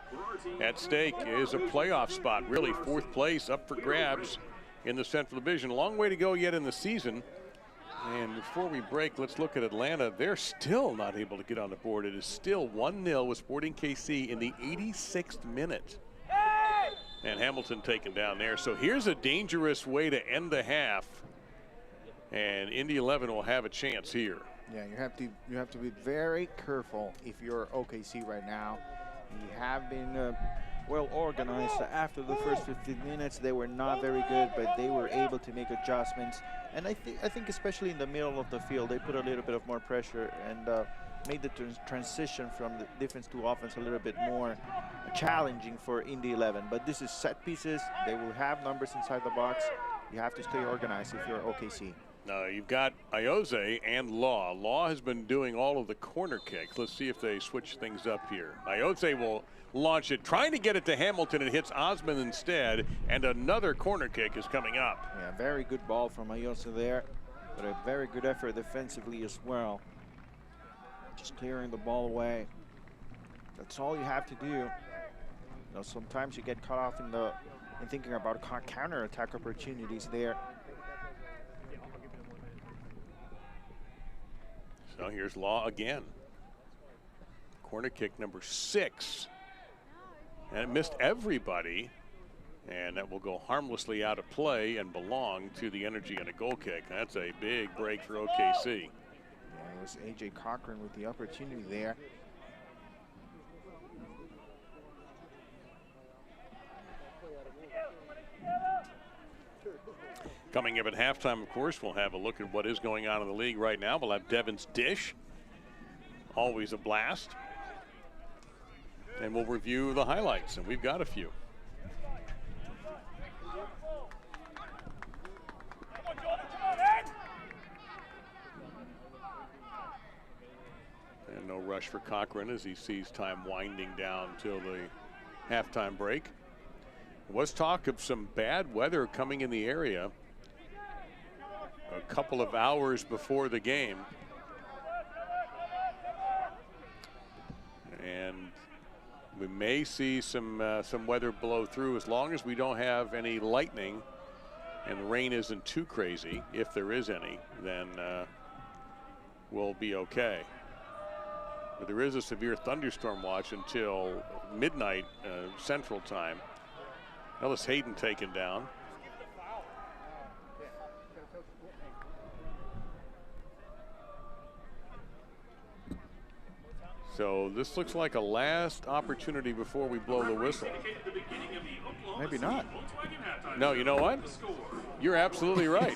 At stake is a playoff spot, really 4th place up for grabs in the Central Division. A long way to go yet in the season. And before we break, let's look at Atlanta. They're still not able to get on the board. It is still 1-0 with Sporting KC in the 86th minute. And Hamilton taken down there. So here's a dangerous way to end the half. And Indy 11 will have a chance here. Yeah, you have to be very careful if you're OKC right now. You have been well organized. After the first 15 minutes, they were not very good, but they were able to make adjustments. And I think especially in the middle of the field, they put a little bit of more pressure and made the transition from the defense to offense a little bit more challenging for Indy 11. But this is set pieces. They will have numbers inside the box. You have to stay organized if you're OKC. You've got Ayoze and Law. Law has been doing all of the corner kicks. Let's see if they switch things up here. Ayoze will launch it, trying to get it to Hamilton. It hits Osmond instead, and another corner kick is coming up. Yeah, very good ball from Ayoze there, but a very good effort defensively as well. Just clearing the ball away. That's all you have to do. You know, sometimes you get caught off in thinking about counter-attack opportunities there. So here's Law again. Corner kick number 6. And it missed everybody. And that will go harmlessly out of play and belong to the Energy and a goal kick. That's a big break for OKC. Yeah, it was A.J. Cochran with the opportunity there. Coming up at halftime, of course, we'll have a look at what is going on in the league right now. We'll have Devon's Dish, always a blast. And we'll review the highlights, and we've got a few. And no rush for Cochran as he sees time winding down till the halftime break. There was talk of some bad weather coming in the area a couple of hours before the game. And we may see some weather blow through as long as we don't have any lightning and the rain isn't too crazy. If there is any, then we'll be okay. But there is a severe thunderstorm watch until midnight Central Time. Ellis Hayden taken down. So this looks like a last opportunity before we blow the whistle. Maybe not. No, you know what? You're absolutely right.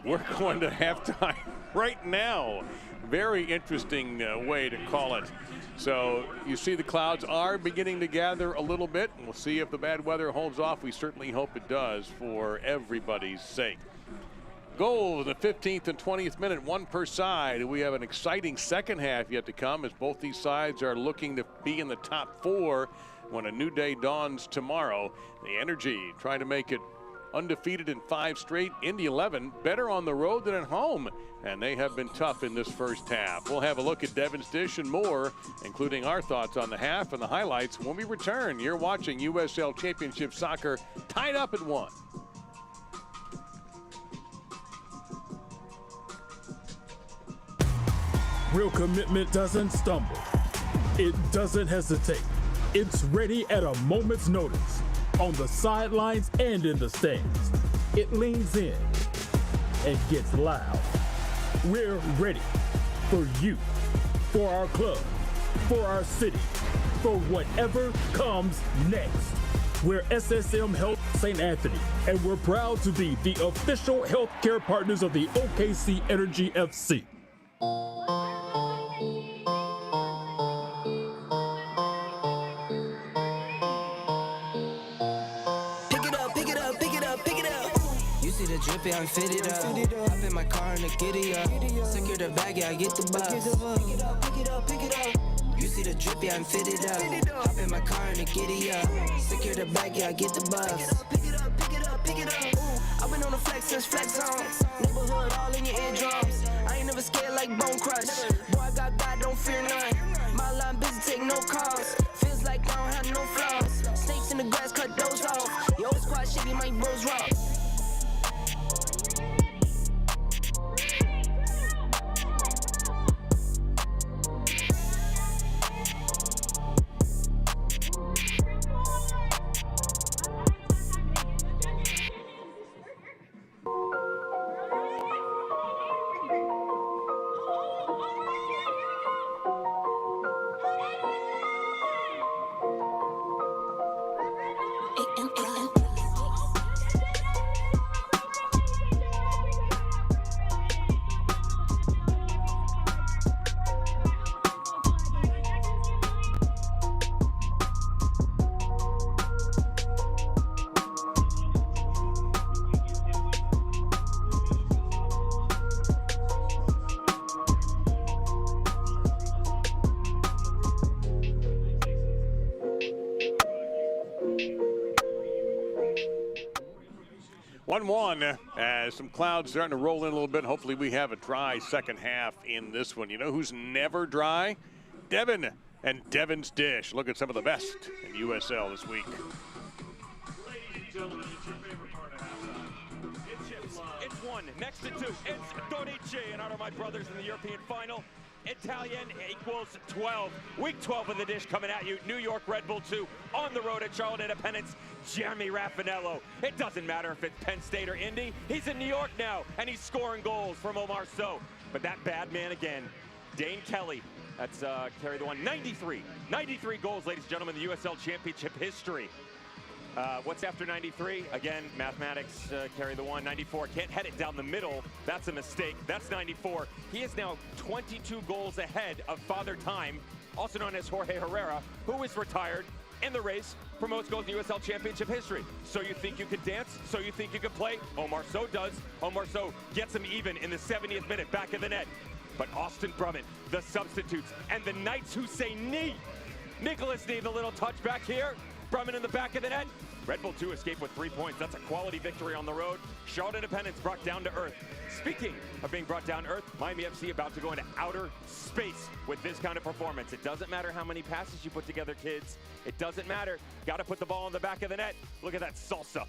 We're going to halftime right now. Very interesting way to call it. So you see the clouds are beginning to gather a little bit. We'll see if the bad weather holds off. We certainly hope it does for everybody's sake. Goal in the 15th and 20th minute, one per side. We have an exciting second half yet to come as both these sides are looking to be in the top 4 when a new day dawns tomorrow. The Energy trying to make it undefeated in 5 straight. Indy 11 better on the road than at home, and they have been tough in this first half. We'll have a look at Devin's Dish and more, including our thoughts on the half and the highlights when we return. You're watching USL Championship Soccer, tied up at 1. Real commitment doesn't stumble. It doesn't hesitate. It's ready at a moment's notice, on the sidelines and in the stands. It leans in and gets loud. We're ready for you, for our club, for our city, for whatever comes next. We're SSM Health St. Anthony, and we're proud to be the official healthcare partners of the OKC Energy FC. Drippy, I'm fitted up. Hop in my car and I get it up. Secure the bag, yeah, I get the bus. Pick it up, pick it up, pick it up. You see the drippy, I'm fitted up. Hop in my car and I get it up. Secure the bag, yeah, I get the bus. Pick it up, pick it up, pick it up. I've been on the flex since flex on. Neighborhood all in your eardrums. I ain't never scared like Bone Crush. Boy, I got God, don't fear none. My line busy, take no calls. Feels like I don't have no flaws. Snakes in the grass, cut those off. Yo, squad shit, my bros rock. As some clouds starting to roll in a little bit. Hopefully we have a dry second half in this one. You know who's never dry? Devin and Devin's Dish. Look at some of the best in USL this week. Ladies and gentlemen, it's your favorite part of halftime. It's 1 next to 2. It's Dorici in honor of my brothers in the European final. Italian equals 12. Week 12 of the Dish coming at you. New York Red Bull 2 on the road at Charlotte Independence. Jeremy Raffanello. It doesn't matter if it's Penn State or Indy. He's in New York now, and he's scoring goals from Omar Sow. But that bad man again, Dane Kelly. That's carry the one. 93 goals, ladies and gentlemen, in the USL Championship history. What's after 93? Again, mathematics, carry the one. 94, can't head it down the middle. That's a mistake. That's 94. He is now 22 goals ahead of Father Time, also known as Jorge Herrera, who is retired in the race for most goals in USL Championship history. So you think you could dance? So you think you could play? Omar Sow does. Omar Sow gets him even in the 70th minute, back of the net. But Austin Brummett, the substitutes, and the Knights who say knee. Nicholas Nee, the little touch back here. Brummett in the back of the net. Red Bull 2 escape with 3 points. That's a quality victory on the road. Charlotte Independence brought down to earth. Speaking of being brought down to earth, Miami FC about to go into outer space with this kind of performance. It doesn't matter how many passes you put together, kids. It doesn't matter. Got to put the ball in the back of the net. Look at that salsa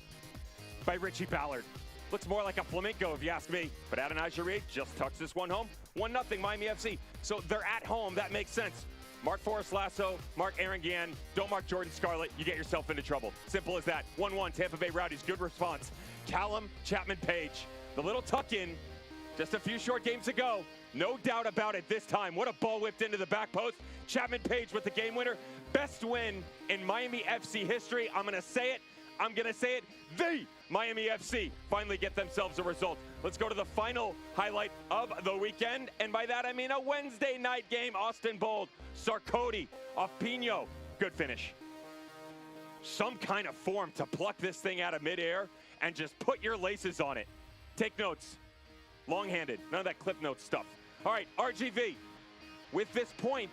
by Richie Ballard. Looks more like a flamenco if you ask me. But Adonai Jarry just tucks this one home. 1-0 Miami FC. So they're at home. That makes sense. Mark Forrest Lasso, Mark Aranguian, don't mark Jordan Scarlett, you get yourself into trouble. Simple as that. 1-1, Tampa Bay Rowdies, good response. Callum Chapman-Page, the little tuck-in, just a few short games ago. No doubt about it this time. What a ball whipped into the back post. Chapman-Page with the game winner. Best win in Miami FC history. I'm going to say it. The Miami FC finally get themselves a result. Let's go to the final highlight of the weekend. And by that, I mean a Wednesday night game. Austin Bold, Sarkodie off Pino. Good finish. Some kind of form to pluck this thing out of midair and just put your laces on it. Take notes. Long-handed. None of that clip note stuff. All right, RGV. With this point,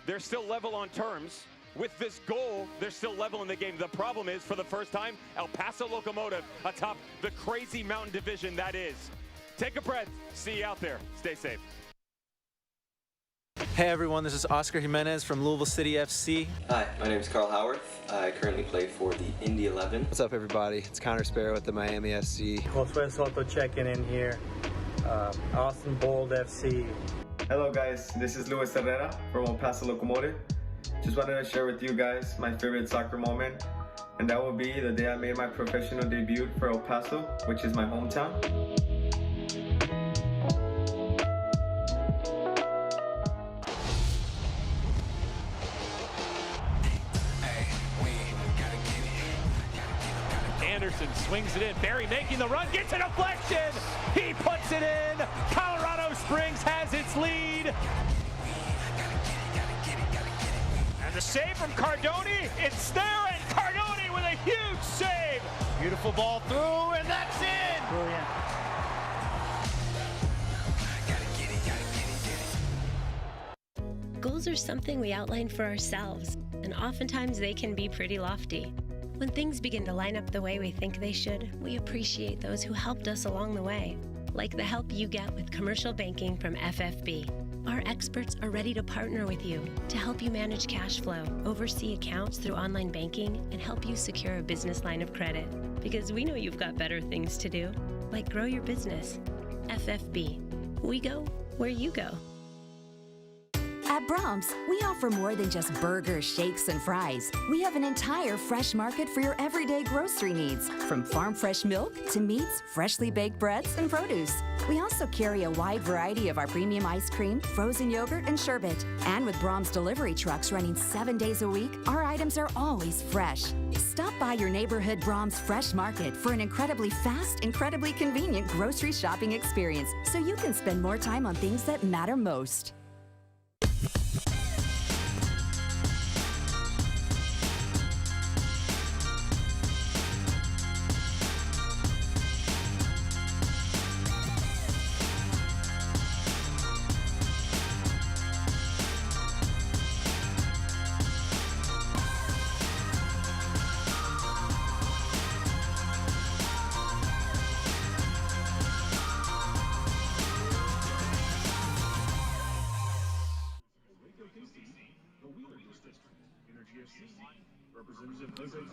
they're still level on terms. with this goal, they're still level in the game. The problem is, for the first time, El Paso Locomotive atop the crazy mountain division that is. Take a breath. See you out there. Stay safe. Hey everyone, this is Oscar Jimenez from Louisville City FC. Hi, my name is Carl Howard. I currently play for the Indy 11. What's up everybody? It's Connor Sparrow with the Miami FC. Josué Soto checking in here. Austin Bold FC. Hello guys, this is Luis Herrera from El Paso Locomotive. Just wanted to share with you guys my favorite soccer moment, and that will be the day I made my professional debut for El Paso, which is my hometown. Anderson swings it in. Barry making the run, gets a deflection. He puts it in. Colorado Springs has its lead. And the save from Cardoni. It's there, and Cardoni with a huge save. Beautiful ball through, and that's in. Brilliant. Goals are something we outline for ourselves, and oftentimes they can be pretty lofty. When things begin to line up the way we think they should, we appreciate those who helped us along the way, like the help you get with commercial banking from FFB. Our experts are ready to partner with you to help you manage cash flow, oversee accounts through online banking, and help you secure a business line of credit. Because we know you've got better things to do, like grow your business. FFB. We go where you go. At Brahms, we offer more than just burgers, shakes, and fries. We have an entire fresh market for your everyday grocery needs, from farm fresh milk to meats, freshly baked breads, and produce. We also carry a wide variety of our premium ice cream, frozen yogurt, and sherbet. And with Brahms delivery trucks running 7 days a week, our items are always fresh. Stop by your neighborhood Brahms Fresh Market for an incredibly fast, incredibly convenient grocery shopping experience, so you can spend more time on things that matter most.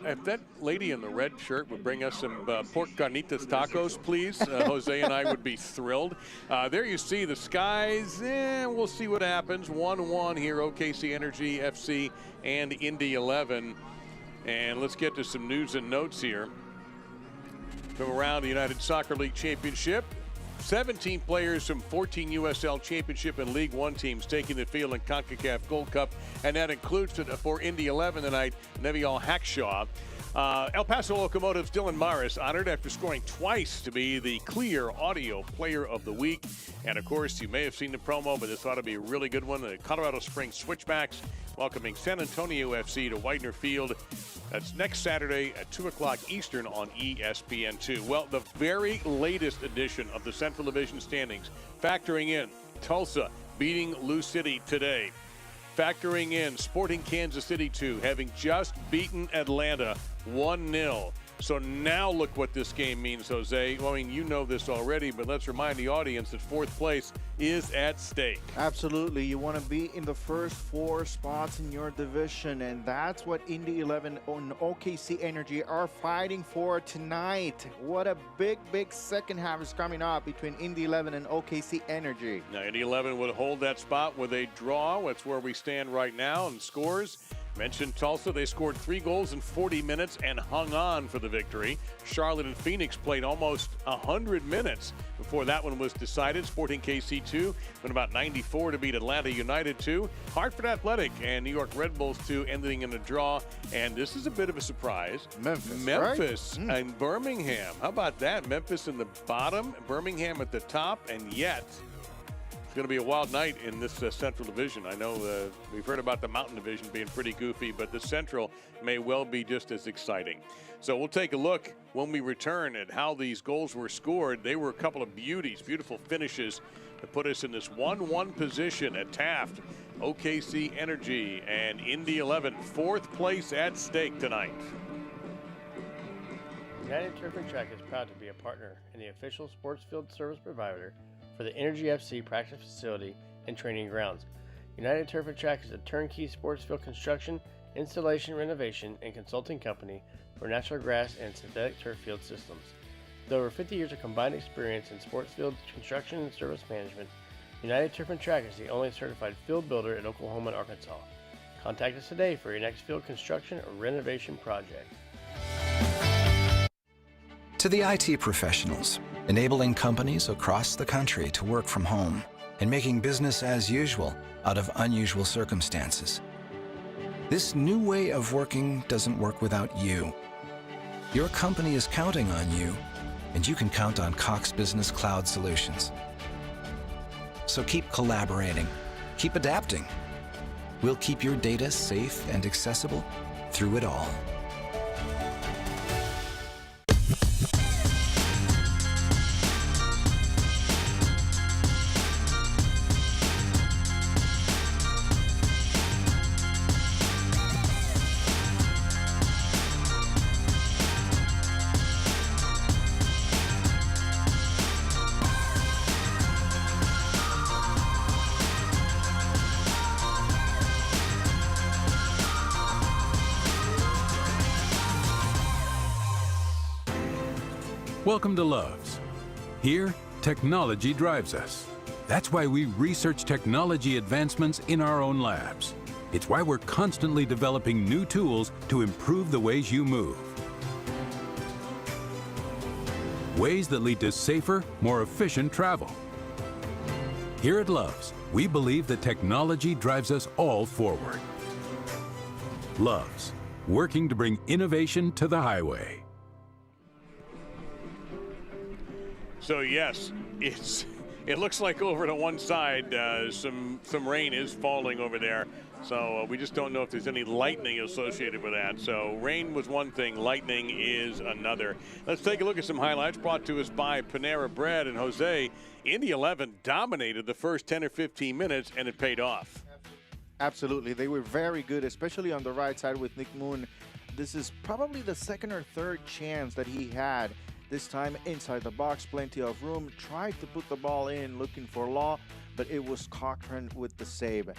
If that lady in the red shirt would bring us some pork carnitas tacos, please, Jose and I would be thrilled. There you see the Skies. We'll see what happens. 1-1 here, OKC Energy FC and Indy 11. And let's get to some news and notes here from around the United Soccer League Championship. 17 players from 14 USL Championship and League One teams taking the field in CONCACAF Gold Cup, and that includes for Indy 11 tonight, Nevial Hackshaw. El Paso Locomotive's Dylan Morris honored after scoring twice to be the Clear Audio Player of the Week. And of course, you may have seen the promo, but this ought to be a really good one. The Colorado Springs Switchbacks welcoming San Antonio FC to Widener Field. That's next Saturday at 2 o'clock Eastern on ESPN2. Well, the very latest edition of the Central Division standings, factoring in Tulsa beating Lou City today, factoring in Sporting Kansas City 2 having just beaten Atlanta 1-0. So now look what this game means, Jose. Well, I mean, you know this already, but let's remind the audience that fourth place is at stake. Absolutely. You want to be in the first 4 spots in your division, and that's what Indy 11 and OKC Energy are fighting for tonight. What a big second half is coming up between Indy 11 and OKC Energy. Now, Indy 11 would hold that spot with a draw. That's where we stand right now in scores. Mentioned Tulsa, they scored 3 goals in 40 minutes and hung on for the victory. Charlotte and Phoenix played almost 100 minutes before that one was decided. Sporting KC 2 went about 94 to beat Atlanta United 2. Hartford Athletic and New York Red Bulls 2 ending in a draw. And this is a bit of a surprise. Memphis right? And Birmingham. How about that? Memphis in the bottom, Birmingham at the top, and yet It's going to be a wild night in this Central Division. I know we've heard about the Mountain Division being pretty goofy, but the Central may well be just as exciting. So we'll take a look when we return at how these goals were scored. They were a couple of beauties, beautiful finishes to put us in this 1-1 position at Taft. OKC Energy and Indy 11, 4th place at stake tonight. United Turf and Track is proud to be a partner and the official sports field service provider for the Energy FC practice facility and training grounds. United Turf and Track is a turnkey sports field construction, installation, renovation, and consulting company for natural grass and synthetic turf field systems. With over 50 years of combined experience in sports field construction and service management, United Turf and Track is the only certified field builder in Oklahoma and Arkansas. Contact us today for your next field construction or renovation project. To the IT professionals, enabling companies across the country to work from home and making business as usual out of unusual circumstances. This new way of working doesn't work without you. Your company is counting on you, and you can count on Cox Business Cloud Solutions. So keep collaborating, keep adapting. We'll keep your data safe and accessible through it all. Welcome to Love's. Here, technology drives us. That's why we research technology advancements in our own labs. It's why we're constantly developing new tools to improve the ways you move. Ways that lead to safer, more efficient travel. Here at Love's, we believe that technology drives us all forward. Love's, working to bring innovation to the highway. So yes, it looks like over to one side some rain is falling over there. So we just don't know if there's any lightning associated with that. So rain was one thing, lightning is another. Let's take a look at some highlights brought to us by Panera Bread. And Jose, Indy 11 dominated the first 10 or 15 minutes, and it paid off. Absolutely. They were very good, especially on the right side with Nick Moon. This is probably the second or third chance that he had. This time inside the box, plenty of room. Tried to put the ball in, looking for Law, but it was Cochran with the save.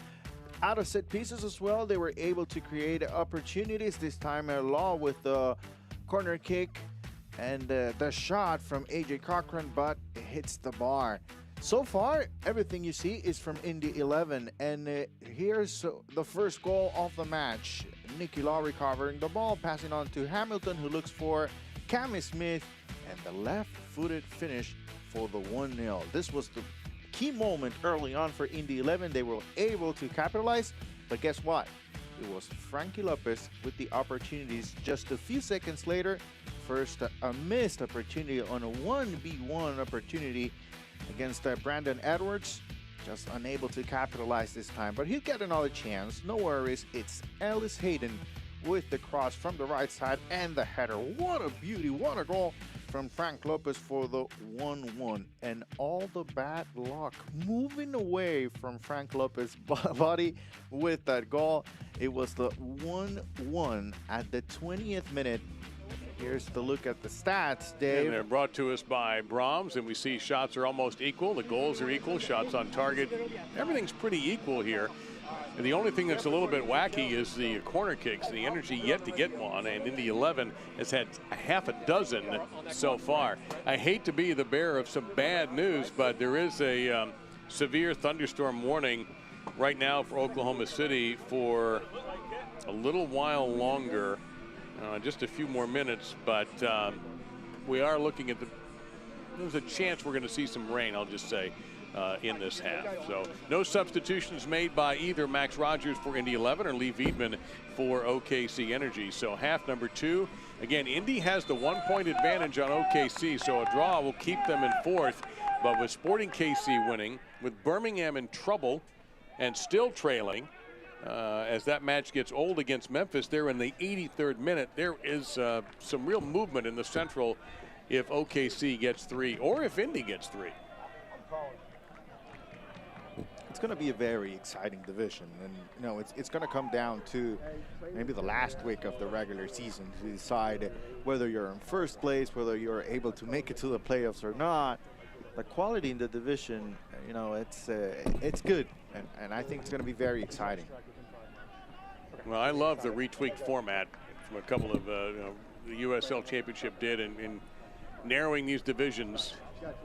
Out of set pieces as well, they were able to create opportunities. This time Law with the corner kick and the shot from AJ Cochran, but it hits the bar. So far, everything you see is from Indy 11, and here's the first goal of the match. Nicky Law recovering the ball, passing on to Hamilton, who looks for Cammy Smith, and the left-footed finish for the 1-0. This was the key moment early on for Indy 11. They were able to capitalize, but guess what? It was Frankie Lopez with the opportunities just a few seconds later. First, a missed opportunity on a 1v1 opportunity against Brandon Edwards. Just unable to capitalize this time, but he'll get another chance. No worries. It's Ellis Hayden with the cross from the right side and the header. What a beauty, what a goal from Frank Lopez for the 1-1. And all the bad luck moving away from Frank Lopez's body with that goal. It was the 1-1 at the 20th minute. Here's the look at the stats, Dave. And they're brought to us by Brahms, and we see shots are almost equal. The goals are equal, shots on target. Everything's pretty equal here. And the only thing that's a little bit wacky is the corner kicks. The Energy yet to get one, and Indy 11 has had a half a dozen so far. I hate to be the bearer of some bad news, but there is a severe thunderstorm warning right now for Oklahoma City for a little while longer, just a few more minutes. But we are looking at there's a chance we're going to see some rain, I'll just say, in this half. So no substitutions made by either Max Rogers for Indy 11 or Lee Viedman for OKC Energy. So half number 2. Again, Indy has the 1-point advantage on OKC, so a draw will keep them in 4th. But with Sporting KC winning, with Birmingham in trouble and still trailing, as that match gets old against Memphis, they're in the 83rd minute. There is some real movement in the Central if OKC gets 3 or if Indy gets 3. It's going to be a very exciting division, and you know it's going to come down to maybe the last week of the regular season to decide whether you're in first place, whether you're able to make it to the playoffs or not. The quality in the division, you know, it's good, and I think it's going to be very exciting. Well, I love the retweaked format from a couple of the USL Championship did in narrowing these divisions.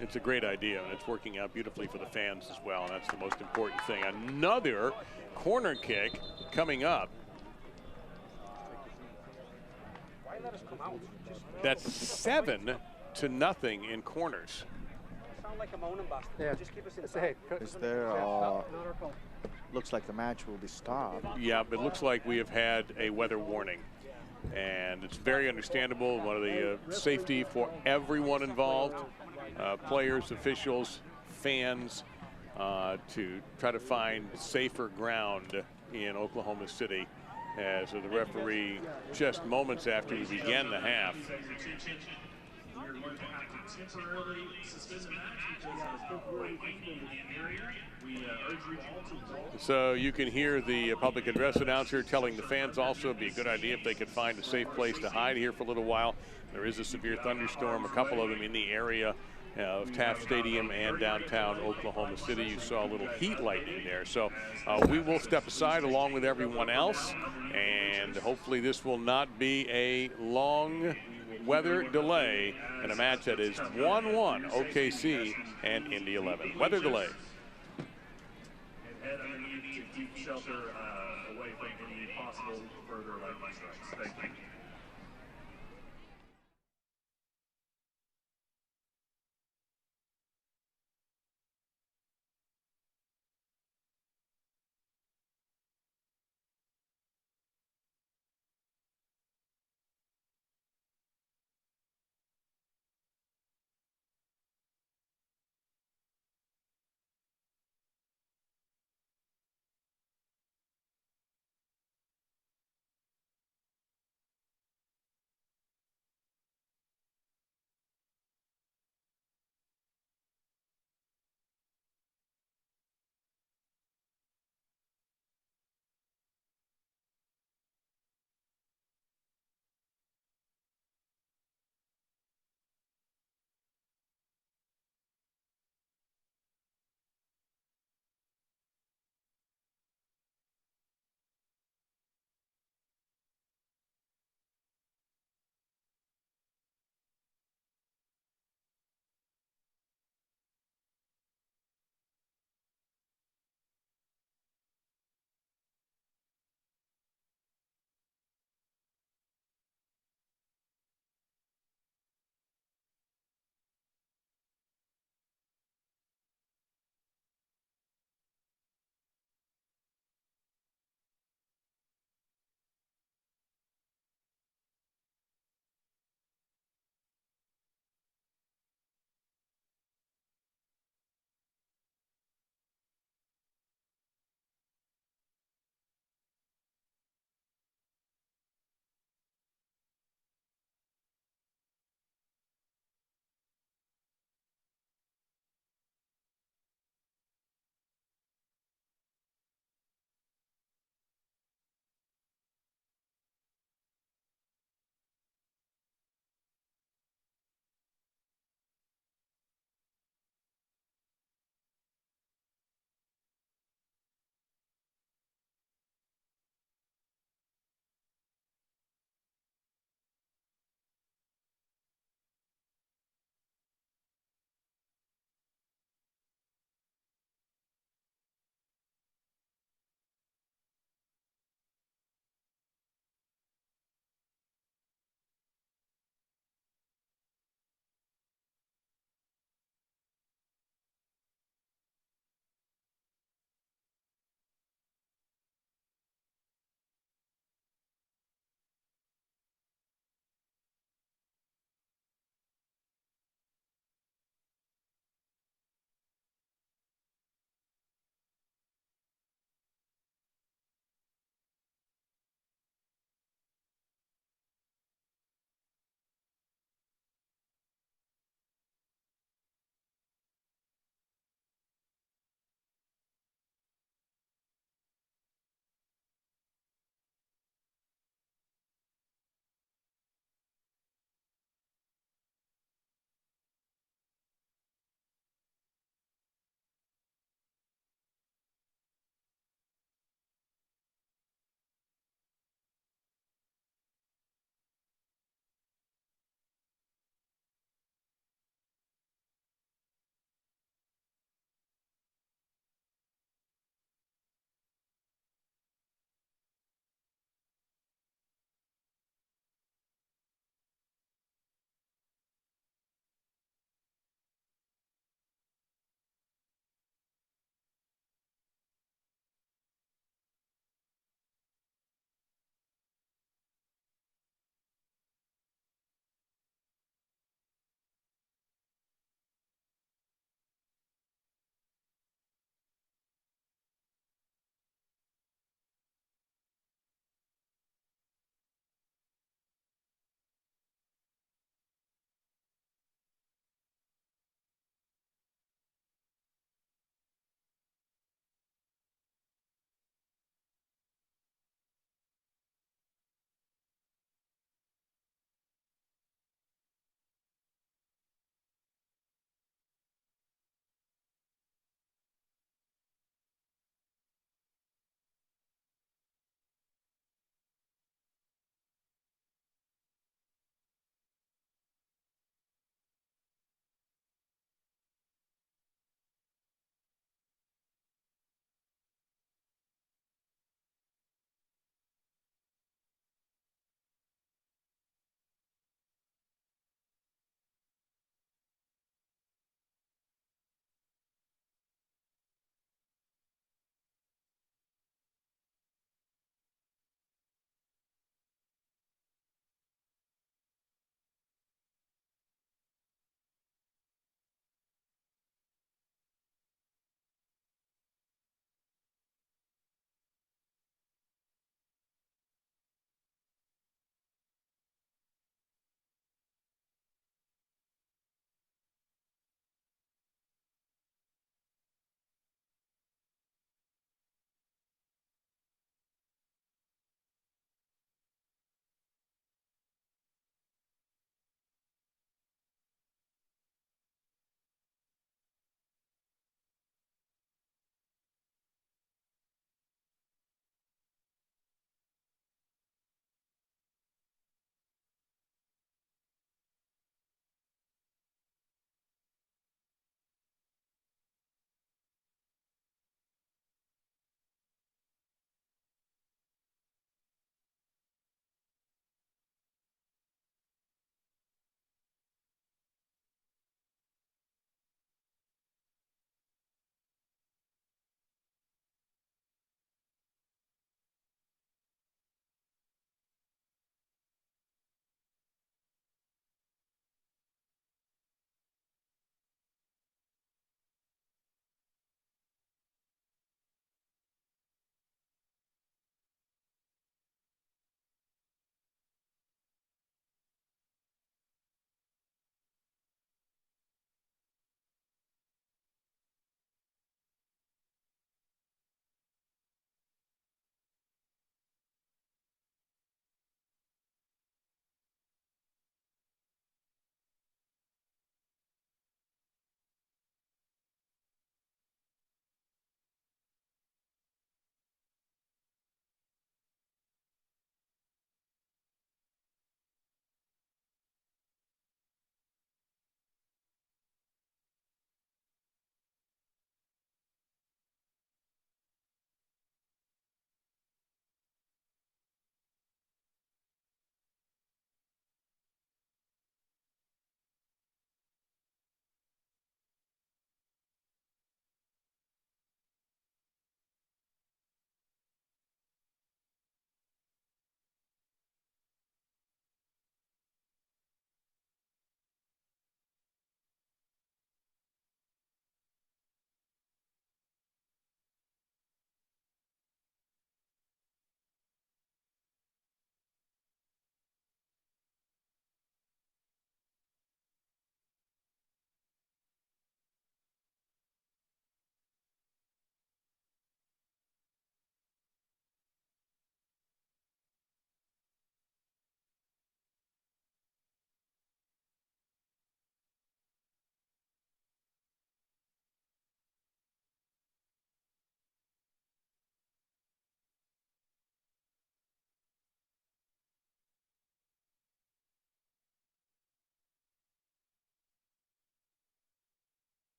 It's a great idea, and it's working out beautifully for the fans as well, and that's the most important thing. Another corner kick coming up. That's 7-0 in corners. Is there looks like the match will be stopped. Yeah, but it looks like we have had a weather warning, and it's very understandable. One of the safety for everyone involved, players, officials, fans, to try to find safer ground in Oklahoma City. As the referee, just moments after we began the half, We're going to have to temporarily suspend the match because of great wind in the area. We urge you all to roll. So you can hear the public address announcer telling the fans also it'd be a good idea if they could find a safe place to hide here for a little while. There is a severe thunderstorm, a couple of them in the area of Taft Stadium and downtown Oklahoma City. You saw a little heat lightning there. So we will step aside along with everyone else, and hopefully this will not be a long weather delay in a match that is 1-1 OKC and Indy 11. Weather delay. And head underneath to keep shelter away from any possible further lightning strikes. Thank you.